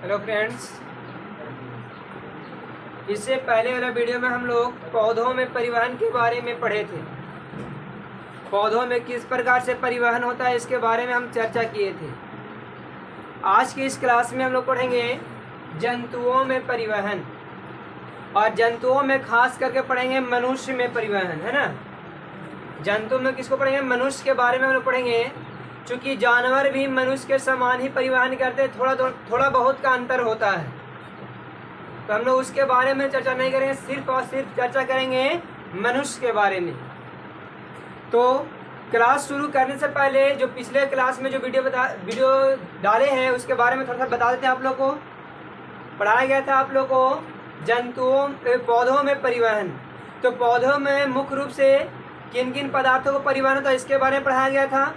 Hello friends, इससे पहले वाला वीडियो में हम लोग पौधों में परिवहन के बारे में पढ़े थे। पौधों में किस प्रकार से परिवहन होता है इसके बारे में हम चर्चा किए थे। आज की इस क्लास में हम लोग पढ़ेंगे जंतुओं में परिवहन, और जंतुओं में खास करके पढ़ेंगे मनुष्य में परिवहन, है ना। जंतु में किसको पढ़ेंगे? मनुष्य के बारे में हम लोग पढ़ेंगे। चूँकि जानवर भी मनुष्य के समान ही परिवहन करते हैं, थोड़ा बहुत का अंतर होता है, तो हम लोग उसके बारे में चर्चा नहीं करेंगे, सिर्फ और सिर्फ चर्चा करेंगे मनुष्य के बारे में। तो क्लास शुरू करने से पहले जो पिछले क्लास में जो वीडियो डाले हैं उसके बारे में थोड़ा सा बता देते हैं। आप लोग को पढ़ाया गया था आप लोग को पौधों में परिवहन। तो पौधों में मुख्य रूप से किन किन पदार्थों को परिवहन होता है इसके बारे में पढ़ाया गया था।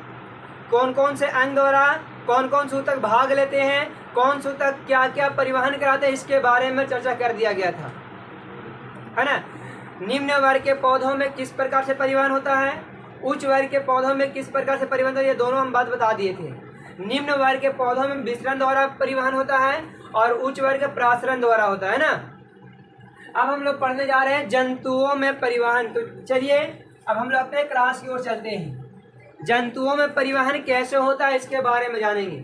कौन कौन से अंग द्वारा कौन कौन से ऊतक भाग लेते हैं, कौन से ऊतक क्या क्या परिवहन कराते हैं, इसके बारे में चर्चा कर दिया गया था, है ना। निम्न वर्ग के पौधों में किस प्रकार से परिवहन होता है, उच्च वर्ग के पौधों में किस प्रकार से परिवहन होता है, ये दोनों हम बात बता दिए थे। निम्न वर्ग के पौधों में विसरण द्वारा परिवहन होता है और उच्च वर्ग के प्रासरण द्वारा होता है ना। अब हम लोग पढ़ने जा रहे हैं जंतुओं में परिवहन। तो चलिए अब हम लोग अपने क्लास की ओर चलते हैं। जंतुओं में परिवहन कैसे होता है इसके बारे में जानेंगे।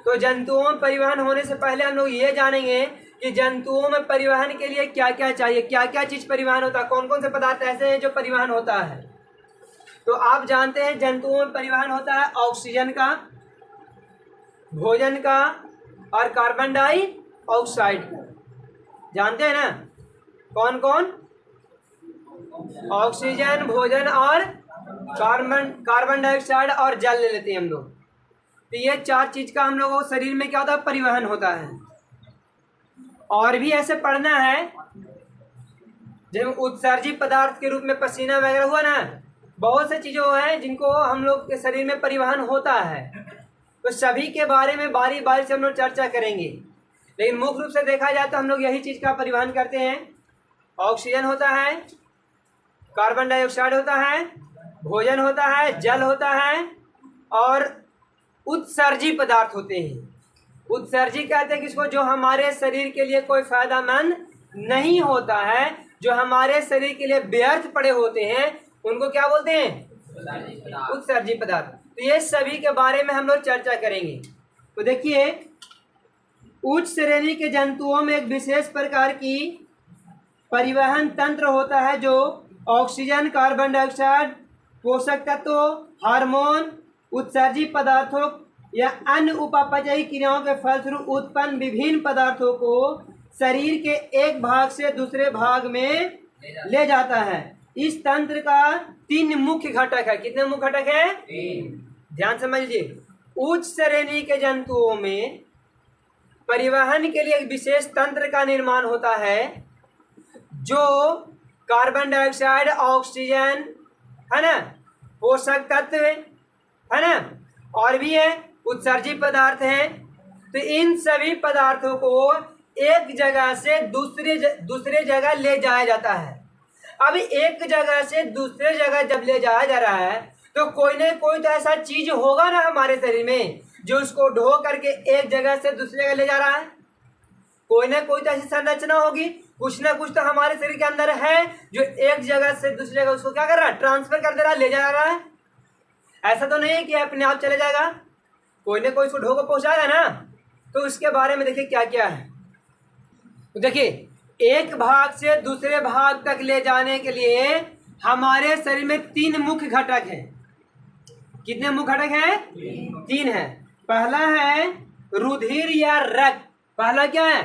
तो जंतुओं में परिवहन होने से पहले हम लोग ये जानेंगे कि जंतुओं में परिवहन के लिए क्या क्या चाहिए, क्या क्या चीज परिवहन होता है, कौन कौन से पदार्थ ऐसे हैं जो परिवहन होता है। तो आप जानते हैं जंतुओं में परिवहन होता है ऑक्सीजन का, भोजन का और कार्बन डाइऑक्साइड का। जानते हैं ना कौन कौन? ऑक्सीजन, भोजन और कार्बन डाइऑक्साइड और जल ले लेते हैं हम लोग। तो ये चार चीज का हम लोगों को शरीर में क्या होता है? परिवहन होता है। और भी ऐसे पढ़ना है, जब उत्सर्जित पदार्थ के रूप में पसीना वगैरह हुआ ना, बहुत से चीजें हैं जिनको हम लोग के शरीर में परिवहन होता है। तो सभी के बारे में बारी बारी से हम लोग चर्चा करेंगे, लेकिन मुख्य रूप से देखा जाए तो हम लोग यही चीज का परिवहन करते हैं। ऑक्सीजन होता है, कार्बन डाइऑक्साइड होता है, भोजन होता है, जल होता है और उत्सर्जी पदार्थ होते हैं। उत्सर्जी कहते हैं किसको? जो हमारे शरीर के लिए कोई फायदेमंद नहीं होता है, जो हमारे शरीर के लिए व्यर्थ पड़े होते हैं, उनको क्या बोलते हैं? उत्सर्जी पदार्थ। तो ये सभी के बारे में हम लोग चर्चा करेंगे। तो देखिए, उच्च श्रेणी के जंतुओं में एक विशेष प्रकार की परिवहन तंत्र होता है जो ऑक्सीजन, कार्बन डाइऑक्साइड, पोषक तत्वों, हार्मोन, उत्सर्जित पदार्थों या अन्य उपापचयी क्रियाओं के फलस्वरूप उत्पन्न विभिन्न पदार्थों को शरीर के एक भाग से दूसरे भाग में ले जाता है। इस तंत्र का 3 मुख्य घटक है। कितने मुख्य घटक है? 3। ध्यान समझ लीजिए। उच्च श्रेणी के जंतुओं में परिवहन के लिए एक विशेष तंत्र का निर्माण होता है जो कार्बन डाइऑक्साइड, ऑक्सीजन, है ना, पोषक तत्व, है ना, और भी है उत्सर्जित पदार्थ हैं। तो इन सभी पदार्थों को एक जगह से दूसरे जगह ले जाया जाता है। अब एक जगह से दूसरे जगह जब ले जाया जा रहा है तो कोई ना कोई तो ऐसा चीज होगा ना हमारे शरीर में जो उसको ढो करके एक जगह से दूसरी जगह ले जा रहा है। कोई ना कोई तो ऐसी संरचना होगी, कुछ ना कुछ तो हमारे शरीर के अंदर है जो एक जगह से दूसरी जगह उसको क्या कर रहा है? ट्रांसफर कर दे रहा है, ले जा रहा है। ऐसा तो नहीं है कि अपने आप चले जाएगा, कोई ना कोई उसको ढो को पहुंचाएगा ना। तो उसके बारे में देखिए क्या क्या है। तो देखिए, एक भाग से दूसरे भाग तक ले जाने के लिए हमारे शरीर में 3 मुख्य घटक हैं। कितने मुख्य घटक हैं? 3 है। पहला है रुधिर या रक्त। पहला क्या है?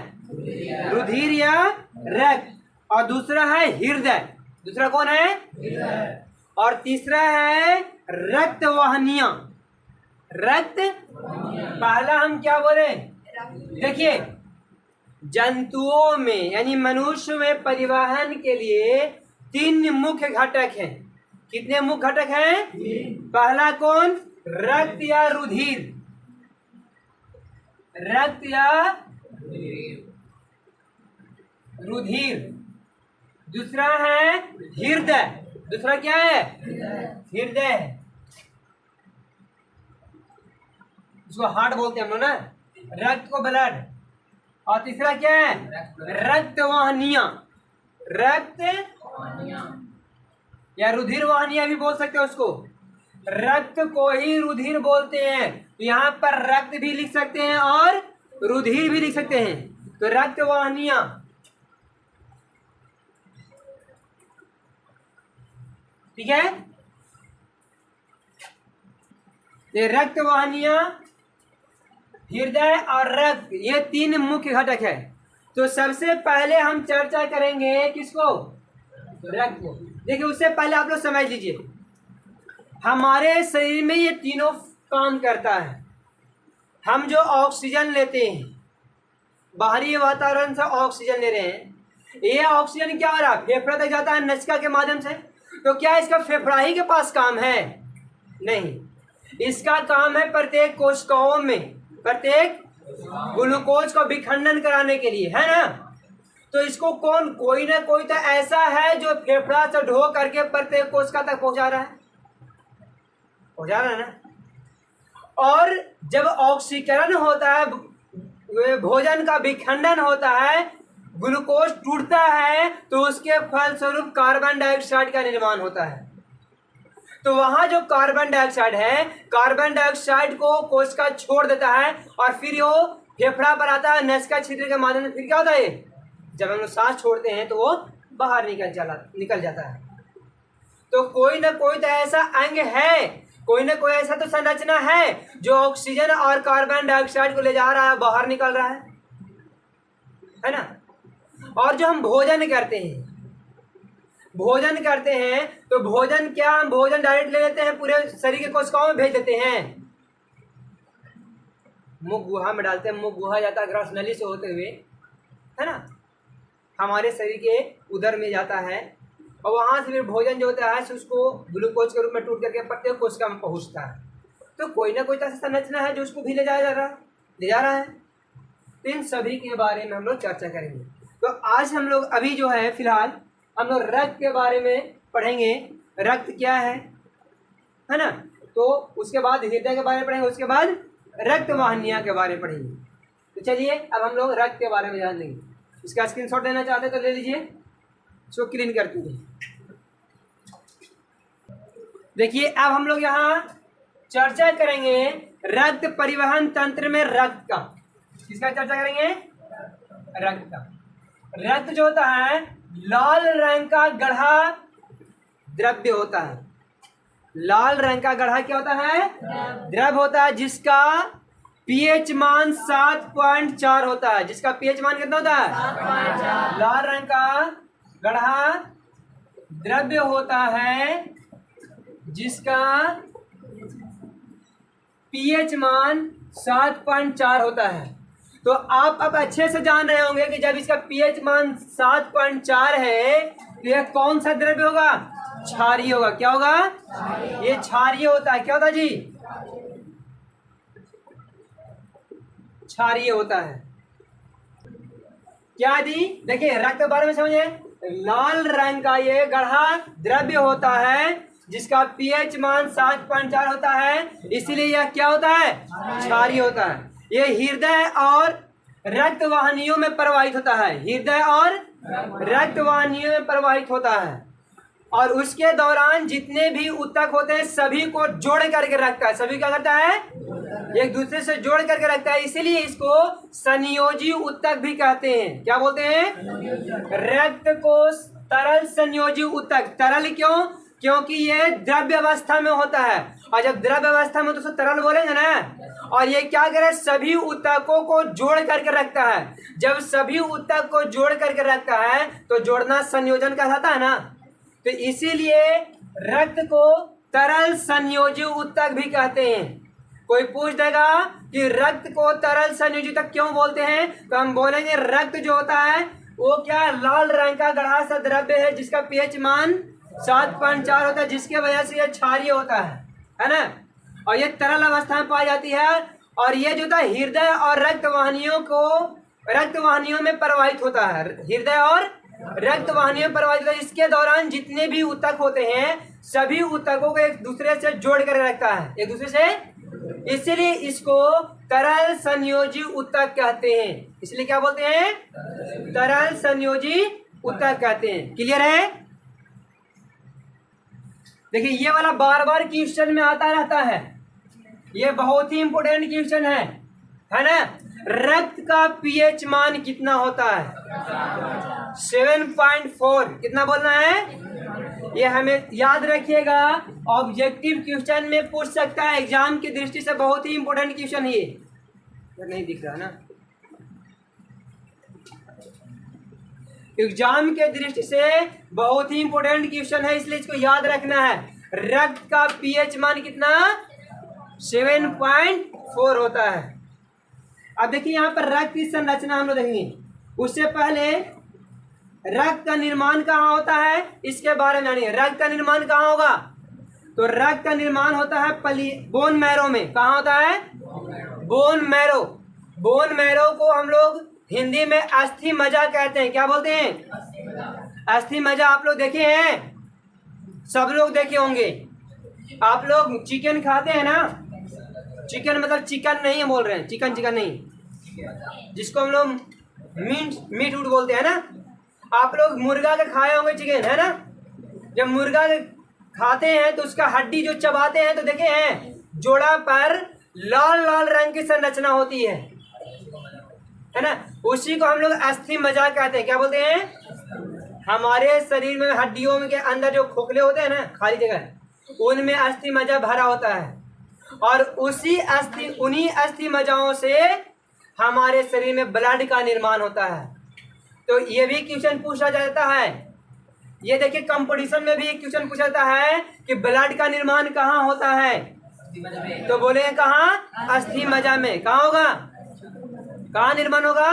रुधिर या रक्त। और दूसरा है हृदय। दूसरा कौन है? हृदय। और तीसरा है रक्त वाहिनियां। रक्त पहला हम क्या बोले? देखिए, जंतुओं में यानी मनुष्य में परिवहन के लिए 3 मुख्य घटक हैं। कितने मुख्य घटक हैं? पहला कौन? रक्त या रुधिर। रक्त या रुधिर। दूसरा है हृदय। दूसरा क्या है? हृदय। इसको हार्ट बोलते हैं हम लोग ना। रक्त को ब्लड, और तीसरा क्या है? रक्त वाहिनियां। रक्त या रुधिर वाहिनियां भी बोल सकते हो उसको। रक्त को ही रुधिर बोलते हैं। यहाँ पर रक्त भी लिख सकते हैं और रुधिर भी लिख सकते हैं। तो रक्त वाहिनियां, ठीक है। ये रक्त वाहिनियां, हृदय और रक्त, ये तीन मुख्य घटक है। तो सबसे पहले हम चर्चा करेंगे किसको? रक्त को। देखिए उससे पहले आप लोग समझ लीजिए, हमारे शरीर में ये तीनों काम करता है। हम जो ऑक्सीजन लेते हैं, बाहरी वातावरण से ऑक्सीजन ले रहे हैं, ये ऑक्सीजन क्या हो रहा है? फेफड़ा तक जाता है नसिका के माध्यम से। तो क्या इसका फेफड़ा ही के पास काम है? नहीं, इसका काम है प्रत्येक कोशिकाओं में प्रत्येक ग्लूकोज को विखंडन कराने के लिए, है ना। तो इसको कोई ना कोई तो ऐसा है जो फेफड़ा से ढो करके प्रत्येक कोशिका तक पहुंचा रहा है ना। और जब ऑक्सीकरण होता है, भोजन का विखंडन होता है, ग्लूकोज टूटता है, तो उसके फलस्वरूप कार्बन डाइऑक्साइड का निर्माण होता है। तो वहां जो कार्बन डाइऑक्साइड है, कार्बन डाइऑक्साइड को कोशिका छोड़ देता है और फिर वो फेफड़ा पर आता है, नसिका छिद्र के माध्यम से। फिर क्या होता है? जब हम लोग सांस छोड़ते हैं तो वो बाहर निकल जाता है। तो कोई ना कोई तो ऐसा अंग है, कोई ना कोई ऐसा तो संरचना है जो ऑक्सीजन और कार्बन डाइऑक्साइड को ले जा रहा है, बाहर निकल रहा है ना। और जो हम भोजन करते हैं तो भोजन क्या, हम भोजन डायरेक्ट ले लेते हैं, पूरे शरीर के कोशिकाओं में भेज देते हैं, मुख गुहा में डालते हैं, मुख गुहा जाता है ग्रस नली से होते हुए, है ना, हमारे शरीर के उदर में जाता है, और वहां से फिर भोजन जो होता है उसको ग्लूकोज के रूप में टूट करके प्रत्येक कोशिका में पहुंचता है। तो कोई ना कोई ऐसा संरचना है जो उसको भी ले जा रहा है। तो इन सभी के बारे में हम लोग चर्चा करेंगे। तो आज हम लोग अभी जो है फिलहाल हम लोग रक्त के बारे में पढ़ेंगे। रक्त क्या है ना। तो उसके बाद हृदय के बारे में पढ़ेंगे, उसके बाद रक्त वाहिनियां के बारे में पढ़ेंगे। तो चलिए अब हम लोग रक्त के बारे में जान लेंगे। इसका स्क्रीनशॉट लेना चाहते तो ले लीजिए, इसको क्लीन करते हैं। देखिए अब हम लोग यहाँ चर्चा करेंगे रक्त परिवहन तंत्र में रक्त का। किसका चर्चा करेंगे? रक्त का। रक्त जो होता है लाल रंग का गढ़ा द्रव्य होता है। लाल रंग का गढ़ा क्या होता है? द्रव्य होता है, जिसका पीएच मान 7.4 होता है। जिसका पीएच मान कितना होता है? 7.4। लाल रंग का गढ़ा द्रव्य होता है जिसका पीएच मान 7.4 होता है। तो आप अब अच्छे से जान रहे होंगे कि जब इसका पीएच मान 7.4 है तो यह कौन सा द्रव्य होगा? क्षारीय होगा। क्या होगा? ये क्षारीय होता है। क्या होता है जी? क्षारीय होता है। क्या दी? देखिए रक्त के बारे में समझे। लाल रंग का ये गढ़ा द्रव्य होता है जिसका पीएच मान 7.4 होता है, इसीलिए यह क्या होता है? क्षारीय होता है। ये हृदय और रक्त वाहिनियों में प्रवाहित होता है। हृदय और रक्त वाहिनियों में प्रवाहित होता है और उसके दौरान जितने भी ऊतक होते हैं सभी को जोड़ करके रखता है। सभी क्या करता है? एक दूसरे से जोड़ करके रखता है, इसीलिए इसको संयोजी ऊतक भी कहते हैं। क्या बोलते हैं? रक्त को तरल संयोजी ऊतक। तरल क्यों? क्योंकि ये द्रव्य अवस्था में होता है, और जब द्रव्य अवस्था में तो उसको तरल बोलेंगे ना। और ये क्या करे? सभी ऊतकों को जोड़ करके रखता है। जब सभी ऊतक को जोड़ करके रखता है तो जोड़ना संयोजन कहलाता है ना। तो इसीलिए रक्त को तरल संयोजी ऊतक भी कहते हैं। कोई पूछ देगा कि रक्त को तरल संयोजी ऊतक क्यों बोलते हैं, तो हम बोलेंगे रक्त जो होता है वो क्या, लाल रंग का गढ़ा सा द्रव्य है जिसका पीएच मान 7.4 होता है, जिसके वजह से यह क्षारीय होता है ना। और ये तरल अवस्था में पाई जाती है, और ये जो था हृदय और रक्त वाहिनियों में प्रवाहित होता है। हृदय और रक्त वाहिनियों में प्रवाहित होता है। इसके दौरान जितने भी ऊतक होते हैं सभी ऊतकों को एक दूसरे से जोड़ कर रखता है। एक दूसरे से इसलिए इसको तरल संयोजी ऊतक कहते हैं। इसलिए क्या बोलते हैं? तरल संयोजी ऊतक कहते हैं। क्लियर है? देखिए ये वाला बार बार क्वेश्चन में आता रहता है, ये बहुत ही इंपोर्टेंट क्वेश्चन है ना। रक्त का पीएच मान कितना होता है? 7.4। कितना बोलना है? ये हमें याद रखिएगा, ऑब्जेक्टिव क्वेश्चन में पूछ सकता है। एग्जाम की दृष्टि से बहुत ही इंपोर्टेंट क्वेश्चन है ये। नहीं दिख रहा ना? एग्जाम के दृष्टि से बहुत ही इंपोर्टेंट क्वेश्चन है, इसलिए इसको याद रखना है। रक्त का पीएच मान कितना? 7.4 होता है। अब देखिए यहाँ पर रक्त की संरचना हम लोग देखेंगे। उससे पहले रक्त का निर्माण कहाँ होता है इसके बारे में जानिए। रक्त का निर्माण कहाँ होगा? तो रक्त का निर्माण होता है बोन मैरो में। कहाँ होता है? Bone marrow. बोन मैरो को हम लोग हिंदी में अस्थि मज्जा कहते हैं। क्या बोलते हैं? अस्थि मज्जा। आप लोग देखे हैं? सब लोग देखे होंगे। आप लोग चिकन खाते हैं ना? चिकन मतलब चिकन नहीं है बोल रहे हैं, चिकन नहीं, जिसको हम लोग मीट उट बोलते हैं ना। आप लोग मुर्गा के खाए होंगे चिकन, है ना? जब मुर्गा खाते हैं तो उसका हड्डी जो चबाते हैं तो देखे हैं जोड़ा पर लाल लाल रंग की संरचना होती है ना। उसी को हम लोग अस्थि मज्जा कहते हैं। क्या बोलते हैं? हमारे शरीर में हड्डियों के अंदर जो खोखले होते हैं ना, खाली जगह, उनमें अस्थि मज्जा भरा होता है, और उन्हीं अस्थि मज्जाओं से हमारे शरीर में ब्लड का निर्माण होता है। तो ये भी क्वेश्चन पूछा जाता है। ये देखिए कंपटीशन में भी एक क्वेश्चन पूछा जाता है कि ब्लड का निर्माण कहाँ होता है, तो बोले कहाँ? अस्थि मज्जा में। कहाँ होगा? कहाँ निर्माण होगा?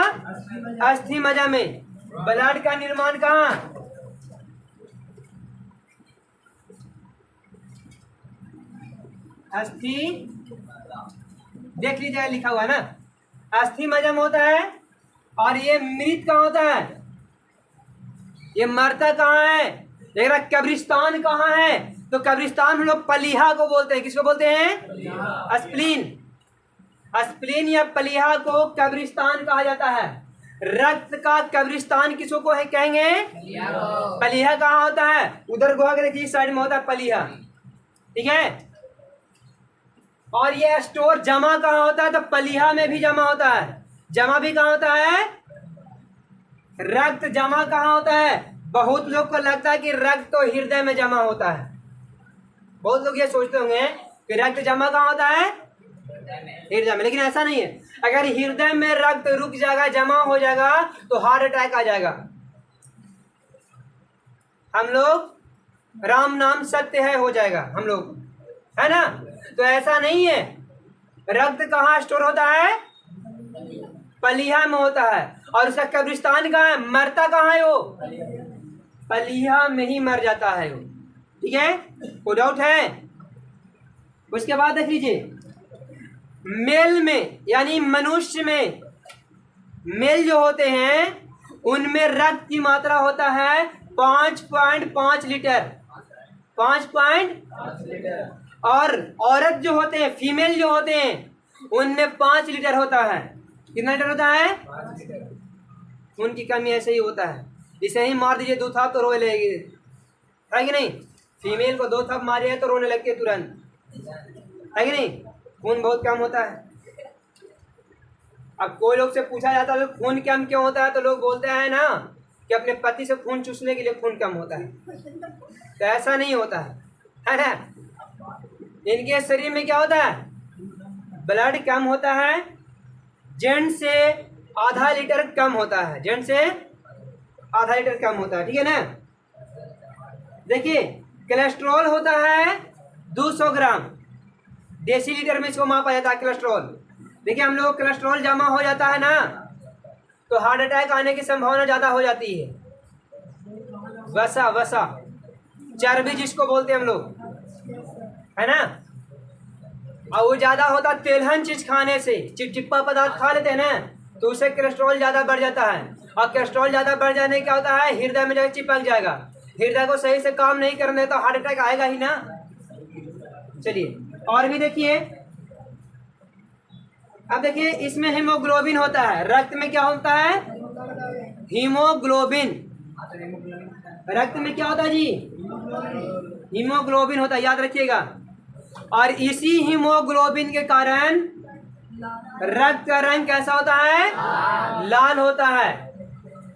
अस्थि मज्जा में। ब्लड का निर्माण कहाँ? अस्थि, देख लीजिए लिखा हुआ है ना, अस्थि मज्जा में होता है। और ये मृत कहाँ होता है? ये मरता कहाँ है? देख रहा कब्रिस्तान कहाँ है? तो कब्रिस्तान हम लोग पलीहा को बोलते हैं। किसको बोलते हैं? स्प्लीन। स्प्लीन या पलीहा को कब्रिस्तान कहा जाता है। रक्त का कब्रिस्तान किसको को है कहेंगे? पलीहा कहाँ होता है? उधर गोवा के देखिए साइड में होता है पलीहा, ठीक है। और ये स्टोर जमा कहाँ होता है? तो पलीहा में भी जमा होता है। जमा भी कहाँ होता है? रक्त जमा कहाँ होता है? बहुत लोग को लगता है कि रक्त तो हृदय में जमा होता है। बहुत लोग ये सोचते होंगे कि रक्त जमा कहाँ होता है? हृदय में। लेकिन ऐसा नहीं है। अगर हृदय में रक्त रुक जाएगा, जमा हो जाएगा, तो हार्ट अटैक आ जाएगा। हम लोग राम नाम सत्य है हो जाएगा हम लोग, है ना। तो ऐसा नहीं है। रक्त कहाँ स्टोर होता है? पलीहा में होता है। और उसका कब्रिस्तान कहाँ है? मरता कहाँ है वो? पलीहा में ही मर जाता है वो, ठीक है। कोई डाउट है? उसके बाद देख लीजिए, मेल में यानी मनुष्य में, मेल जो होते हैं उनमें रक्त की मात्रा होता है 5.5 लीटर। 5.5 लीटर। और औरत जो होते हैं, फीमेल जो होते हैं, उनमें 5 लीटर होता है। कितना लीटर होता है? 5 लीटर। उनकी कमी ऐसे ही होता है। इसे ही मार दीजिए 2 थप तो रोने लगेगी, है कि नहीं? फीमेल को 2 थप मारिए तो रोने लगती है तुरंत, है कि नहीं? खून बहुत कम होता है। अब कोई लोग से पूछा जाता है खून कम क्यों होता है, तो लोग बोलते हैं ना कि अपने पति से खून चूसने के लिए खून कम होता है। तो ऐसा नहीं होता है ना। इनके शरीर में क्या होता है? ब्लड कम होता है। जेंट से आधा लीटर कम होता है। जेंट से आधा लीटर कम होता है, ठीक है ना। देखिए कोलेस्ट्रॉल होता है 200 ग्राम। डेसीलीटर में इसको मापा जाता है कोलेस्ट्रॉल। देखिए हम लोग कोलेस्ट्रॉल जमा हो जाता है ना, तो हार्ट अटैक आने की संभावना ज़्यादा हो जाती है। वसा चर्बी जिसको बोलते हैं हम लोग, है ना। और वो ज़्यादा होता तेलहन चीज़ खाने से, चिपचिपा पदार्थ खा लेते हैं ना, तो उससे कोलेस्ट्रॉल ज़्यादा बढ़ जाता है। और कोलेस्ट्रॉल ज़्यादा बढ़ जाने क्या होता है? हृदय में जाकर चिपक जाएगा। हृदय को सही से काम नहीं करने तो हार्ट अटैक आएगा ही ना। चलिए और भी देखिए, अब देखिए इसमें हीमोग्लोबिन होता है, रक्त में क्या होता है? हीमोग्लोबिन। रक्त में क्या होता है जी? हीमोग्लोबिन होता है, याद रखिएगा। और इसी हीमोग्लोबिन के कारण रक्त का रंग कैसा होता है? लाल होता है।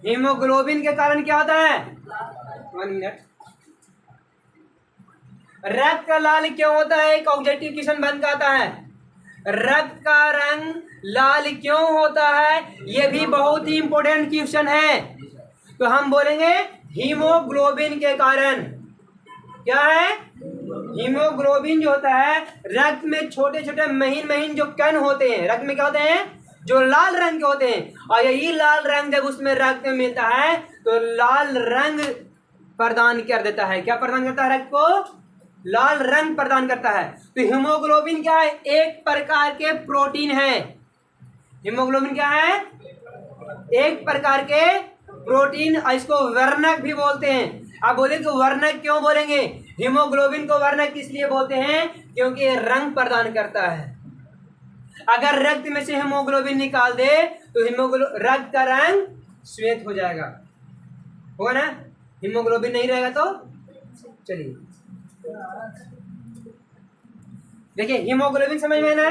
हीमोग्लोबिन के कारण क्या होता है? 1 मिनट। रक्त का लाल क्यों होता है? एक ऑब्जेक्टिव क्वेश्चन बन जाता है, रक्त का रंग लाल क्यों होता है? ये भी बहुत ही इंपॉर्टेंट क्वेश्चन है। तो हम बोलेंगे हीमोग्लोबिन के कारण। क्या है? हीमोग्लोबिन जो होता है, रक्त में छोटे छोटे महीन महीन जो कण होते हैं, रक्त में क्या होते हैं? जो लाल रंग के होते हैं, और यही लाल रंग जब उसमें रक्त में मिलता है तो लाल रंग प्रदान कर देता है। क्या प्रदान करता है? रक्त को लाल रंग प्रदान करता है। तो हीमोग्लोबिन क्या है? एक प्रकार के प्रोटीन है। हीमोग्लोबिन क्या है? एक प्रकार के प्रोटीन, इसको वर्णक भी बोलते हैं। आप बोले कि वर्णक क्यों बोलेंगे? हीमोग्लोबिन को वर्णक इसलिए बोलते हैं क्योंकि ये रंग प्रदान करता है। अगर रक्त में से हीमोग्लोबिन निकाल दे तो रक्त का रंग श्वेत हो जाएगा, होगा ना? हीमोग्लोबिन नहीं रहेगा तो चलिए देखिए, हीमोग्लोबिन समझ में ना?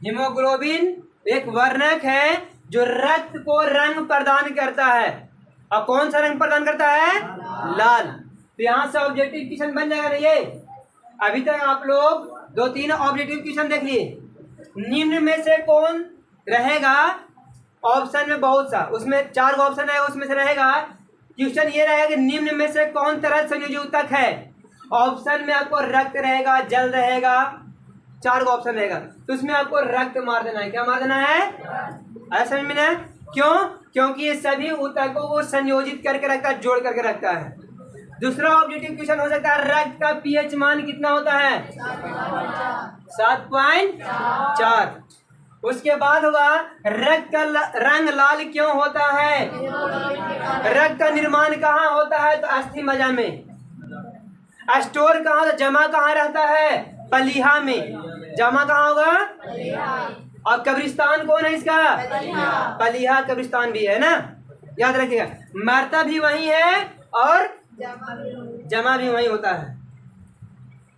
हीमोग्लोबिन एक वर्णक है जो रक्त को रंग प्रदान करता है। और कौन सा रंग प्रदान करता है? लाल। तो यहां से ऑब्जेक्टिव क्वेश्चन बन जाएगा ना ये। अभी तक आप लोग 2-3 ऑब्जेक्टिव क्वेश्चन देख लिए। निम्न में से कौन रहेगा? ऑप्शन में बहुत सा, उसमें 4 ऑप्शन है, उसमें से रहेगा। क्वेश्चन ये रहेगा कि निम्न में से कौन तरल संयोजी ऊतक है? ऑप्शन में आपको रक्त रहेगा, जल रहेगा, 4 ऑप्शन रहेगा, तो उसमें आपको रक्त मार देना है। क्या मार देना है? ऐसा समझ में ना? क्यों? क्योंकि ये सभी ऊतकों को संयोजित करके रखता है, जोड़ करके रखता है। दूसरा ऑब्जेक्टिव क्वेश्चन हो सकता है, रक्त का पीएच मान कितना होता है? 7.4। उसके बाद होगा रक्त का रंग लाल क्यों होता है? रक्त का निर्माण कहाँ होता है? तो अस्थि मज्जा में। स्टोर कहाँ, तो जमा कहाँ रहता है? पलीहा में। जमा कहाँ होगा? और कब्रिस्तान कौन है इसका? पलीहा कब्रिस्तान भी है ना, याद रखिएगा। मरता भी वही है और जमा भी वही होता है।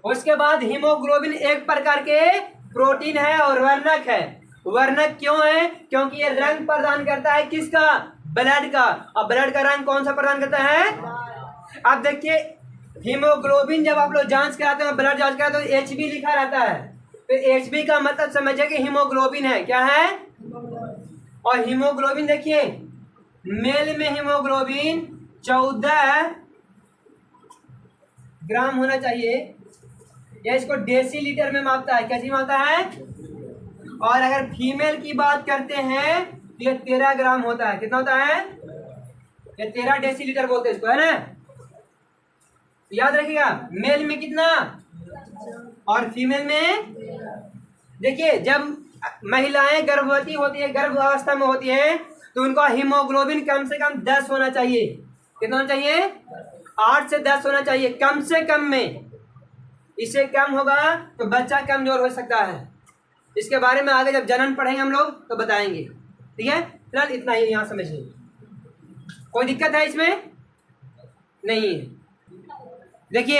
उसके बाद हीमोग्लोबिन एक प्रकार के प्रोटीन है और वर्णक है। वर्णक क्यों है? क्योंकि ये रंग प्रदान करता है किसका? ब्लड का। और ब्लड का रंग कौन सा प्रदान करता है? अब देखिए, हीमोग्लोबिन जब आप लोग जांच कराते हैं, ब्लड जांच कराते हैं, तो HB लिखा रहता है। तो HB का मतलब समझिए कि हीमोग्लोबिन है। क्या है? और हीमोग्लोबिन देखिए, मेल में हीमोग्लोबिन 14 ग्राम होना चाहिए। यह इसको डेसीलीटर में मापता है। कैसे मापता है? और अगर फीमेल की बात करते हैं तो ये 13 ग्राम होता है। कितना होता है? ये 13 डेसीलीटर बोलते हैं इसको, है ना? याद रखिएगा, मेल में कितना और फीमेल में। देखिए, जब महिलाएं गर्भवती होती है, गर्भ अवस्था में होती है, तो उनका हीमोग्लोबिन कम से कम 10 होना चाहिए। कितना होना चाहिए? 8 से 10 होना चाहिए कम से कम में। इससे कम होगा तो बच्चा कमजोर हो सकता है। इसके बारे में आगे जब जनन पढ़ेंगे हम लोग तो बताएंगे। ठीक है, फिलहाल इतना ही यहाँ समझिए। कोई दिक्कत है इसमें? नहीं है। देखिए,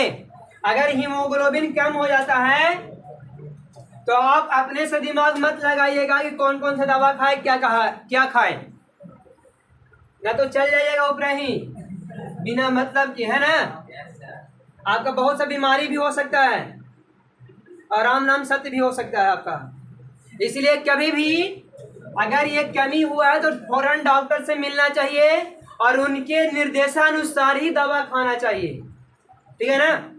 अगर हीमोग्लोबिन कम हो जाता है तो आप अपने से दिमाग मत लगाइएगा कि कौन कौन सा दवा खाए, क्या खाए, ना तो चल जाइएगा ऊपर ही बिना मतलब की, है ना? आपका बहुत सा बीमारी भी हो सकता है और राम नाम सत्य भी हो सकता है आपका। इसलिए कभी भी अगर ये कमी हुआ है तो फौरन डॉक्टर से मिलना चाहिए और उनके निर्देशानुसार ही दवा खाना चाहिए। ठीक है ना?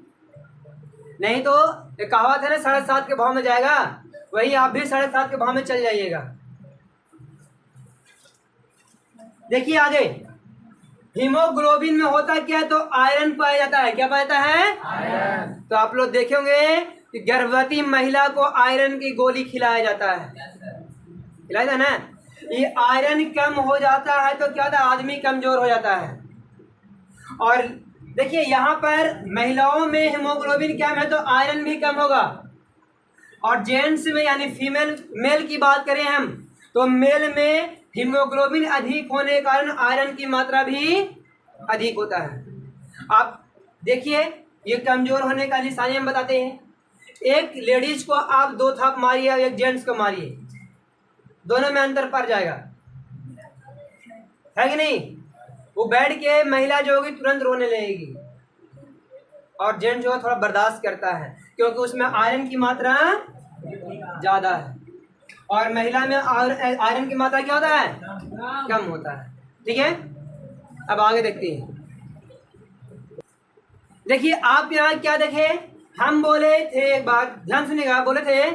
नहीं तो एक कहावत है ना, 7.5 के भाव में जाएगा, वही आप भी 7.5 के भाव में चल जाइएगा। देखिए आगे, हीमोग्लोबिन में होता क्या है? तो आयरन पाया जाता है। क्या पाया जाता है? आयरन। तो आप लोग देखेंगे कि गर्भवती महिला को आयरन की गोली खिलाया जाता है, खिलाया जाता है ना। ये आयरन कम हो जाता है तो क्या होता है? आदमी कमजोर हो जाता है। और देखिए, यहाँ पर महिलाओं में हीमोग्लोबिन कम है तो आयरन भी कम होगा। और जेंट्स में यानी फीमेल मेल की बात करें हम तो मेल में हीमोग्लोबिन अधिक होने के कारण आयरन की मात्रा भी अधिक होता है। आप देखिए ये कमजोर होने का निशानी हम बताते हैं। एक लेडीज को आप 2 थाप मारिए और एक जेंट्स को मारिए, दोनों में अंतर पड़ जाएगा, है कि नहीं? वो बैठ के महिला जो होगी तुरंत रोने लगेगी और जेंट्स जो है थोड़ा बर्दाश्त करता है क्योंकि उसमें आयरन की मात्रा ज़्यादा है और महिला में आयरन की मात्रा क्या होता है? कम होता है। ठीक है, अब आगे देखते हैं। देखिए आप यहाँ क्या देखे, हम बोले थे, एक बार ध्यान सुनिएगा, बोले थे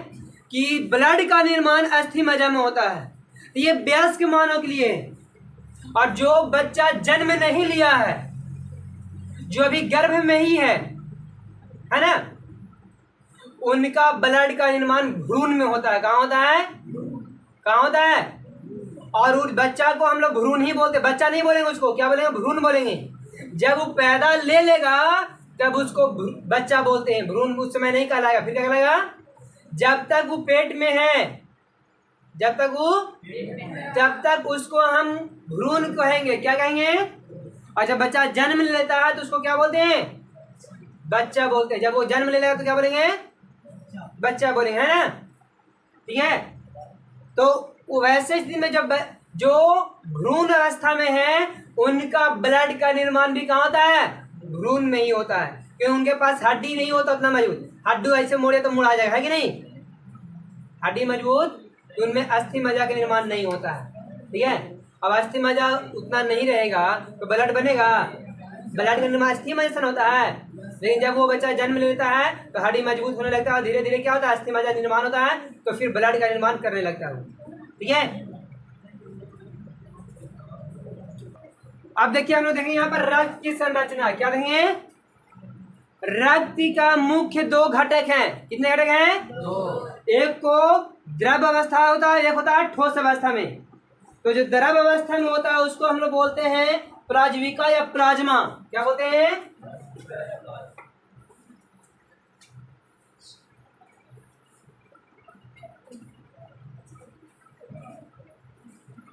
कि ब्लड का निर्माण अस्थि मज्जा में होता है, ये वयस्क मानव के लिए। और जो बच्चा जन्म नहीं लिया है, जो अभी गर्भ में ही है ना, उनका ब्लड का निर्माण भ्रूण में होता है। कहाँ होता है? कहाँ होता है? और उस बच्चा को हम लोग भ्रूण ही बोलते, बच्चा नहीं बोलेंगे, उसको क्या बोलेंगे? भ्रूण बोलेंगे। जब वो पैदा ले लेगा तब उसको बच्चा बोलते हैं, भ्रूण उस समय नहीं कहलाएगा। फिर क्या कहलाएगा? जब तक वो पेट में है, जब तक उसको हम भ्रूण कहेंगे। क्या कहेंगे? और जब बच्चा जन्म लेता है तो उसको क्या बोलते हैं? बच्चा बोलते हैं। जब वो जन्म ले लेगा तो क्या बोलेंगे? बच्चा बोलेंगे, है ना? ठीक है, तो वैसे स्थिति में जब जो भ्रूण अवस्था में है उनका ब्लड का निर्माण भी कहाँ होता है? भ्रूण में ही होता है, क्योंकि उनके पास हड्डी नहीं होता उतना मजबूत। हड्डी ऐसे मोड़े तो मुड़ा जाएगा, है कि नहीं? हड्डी मजबूत तो उनमें अस्थि मज्जा का निर्माण नहीं होता है। ठीक है, अब अस्थि मज्जा उतना नहीं रहेगा तो ब्लड बनेगा? ब्लड का निर्माण अस्थि मज्जा से होता है। लेकिन जब वो बच्चा जन्म लेता है तो हड्डी मजबूत होने लगता है, धीरे धीरे क्या होता है? अस्थि मज्जा निर्माण होता है, तो फिर ब्लड का निर्माण करने लगता है। ठीक है, अब देखिए हम लोग देखेंगे यहाँ पर रक्त की संरचना। क्या देखेंगे? रक्त का मुख्य 2 घटक हैं। कितने घटक हैं? 2। एक को द्रव अवस्था होता है, एक होता है ठोस अवस्था में। तो जो द्रव अवस्था में होता है उसको हम लोग बोलते हैं प्राज्विका या प्लाज्मा। क्या बोलते हैं?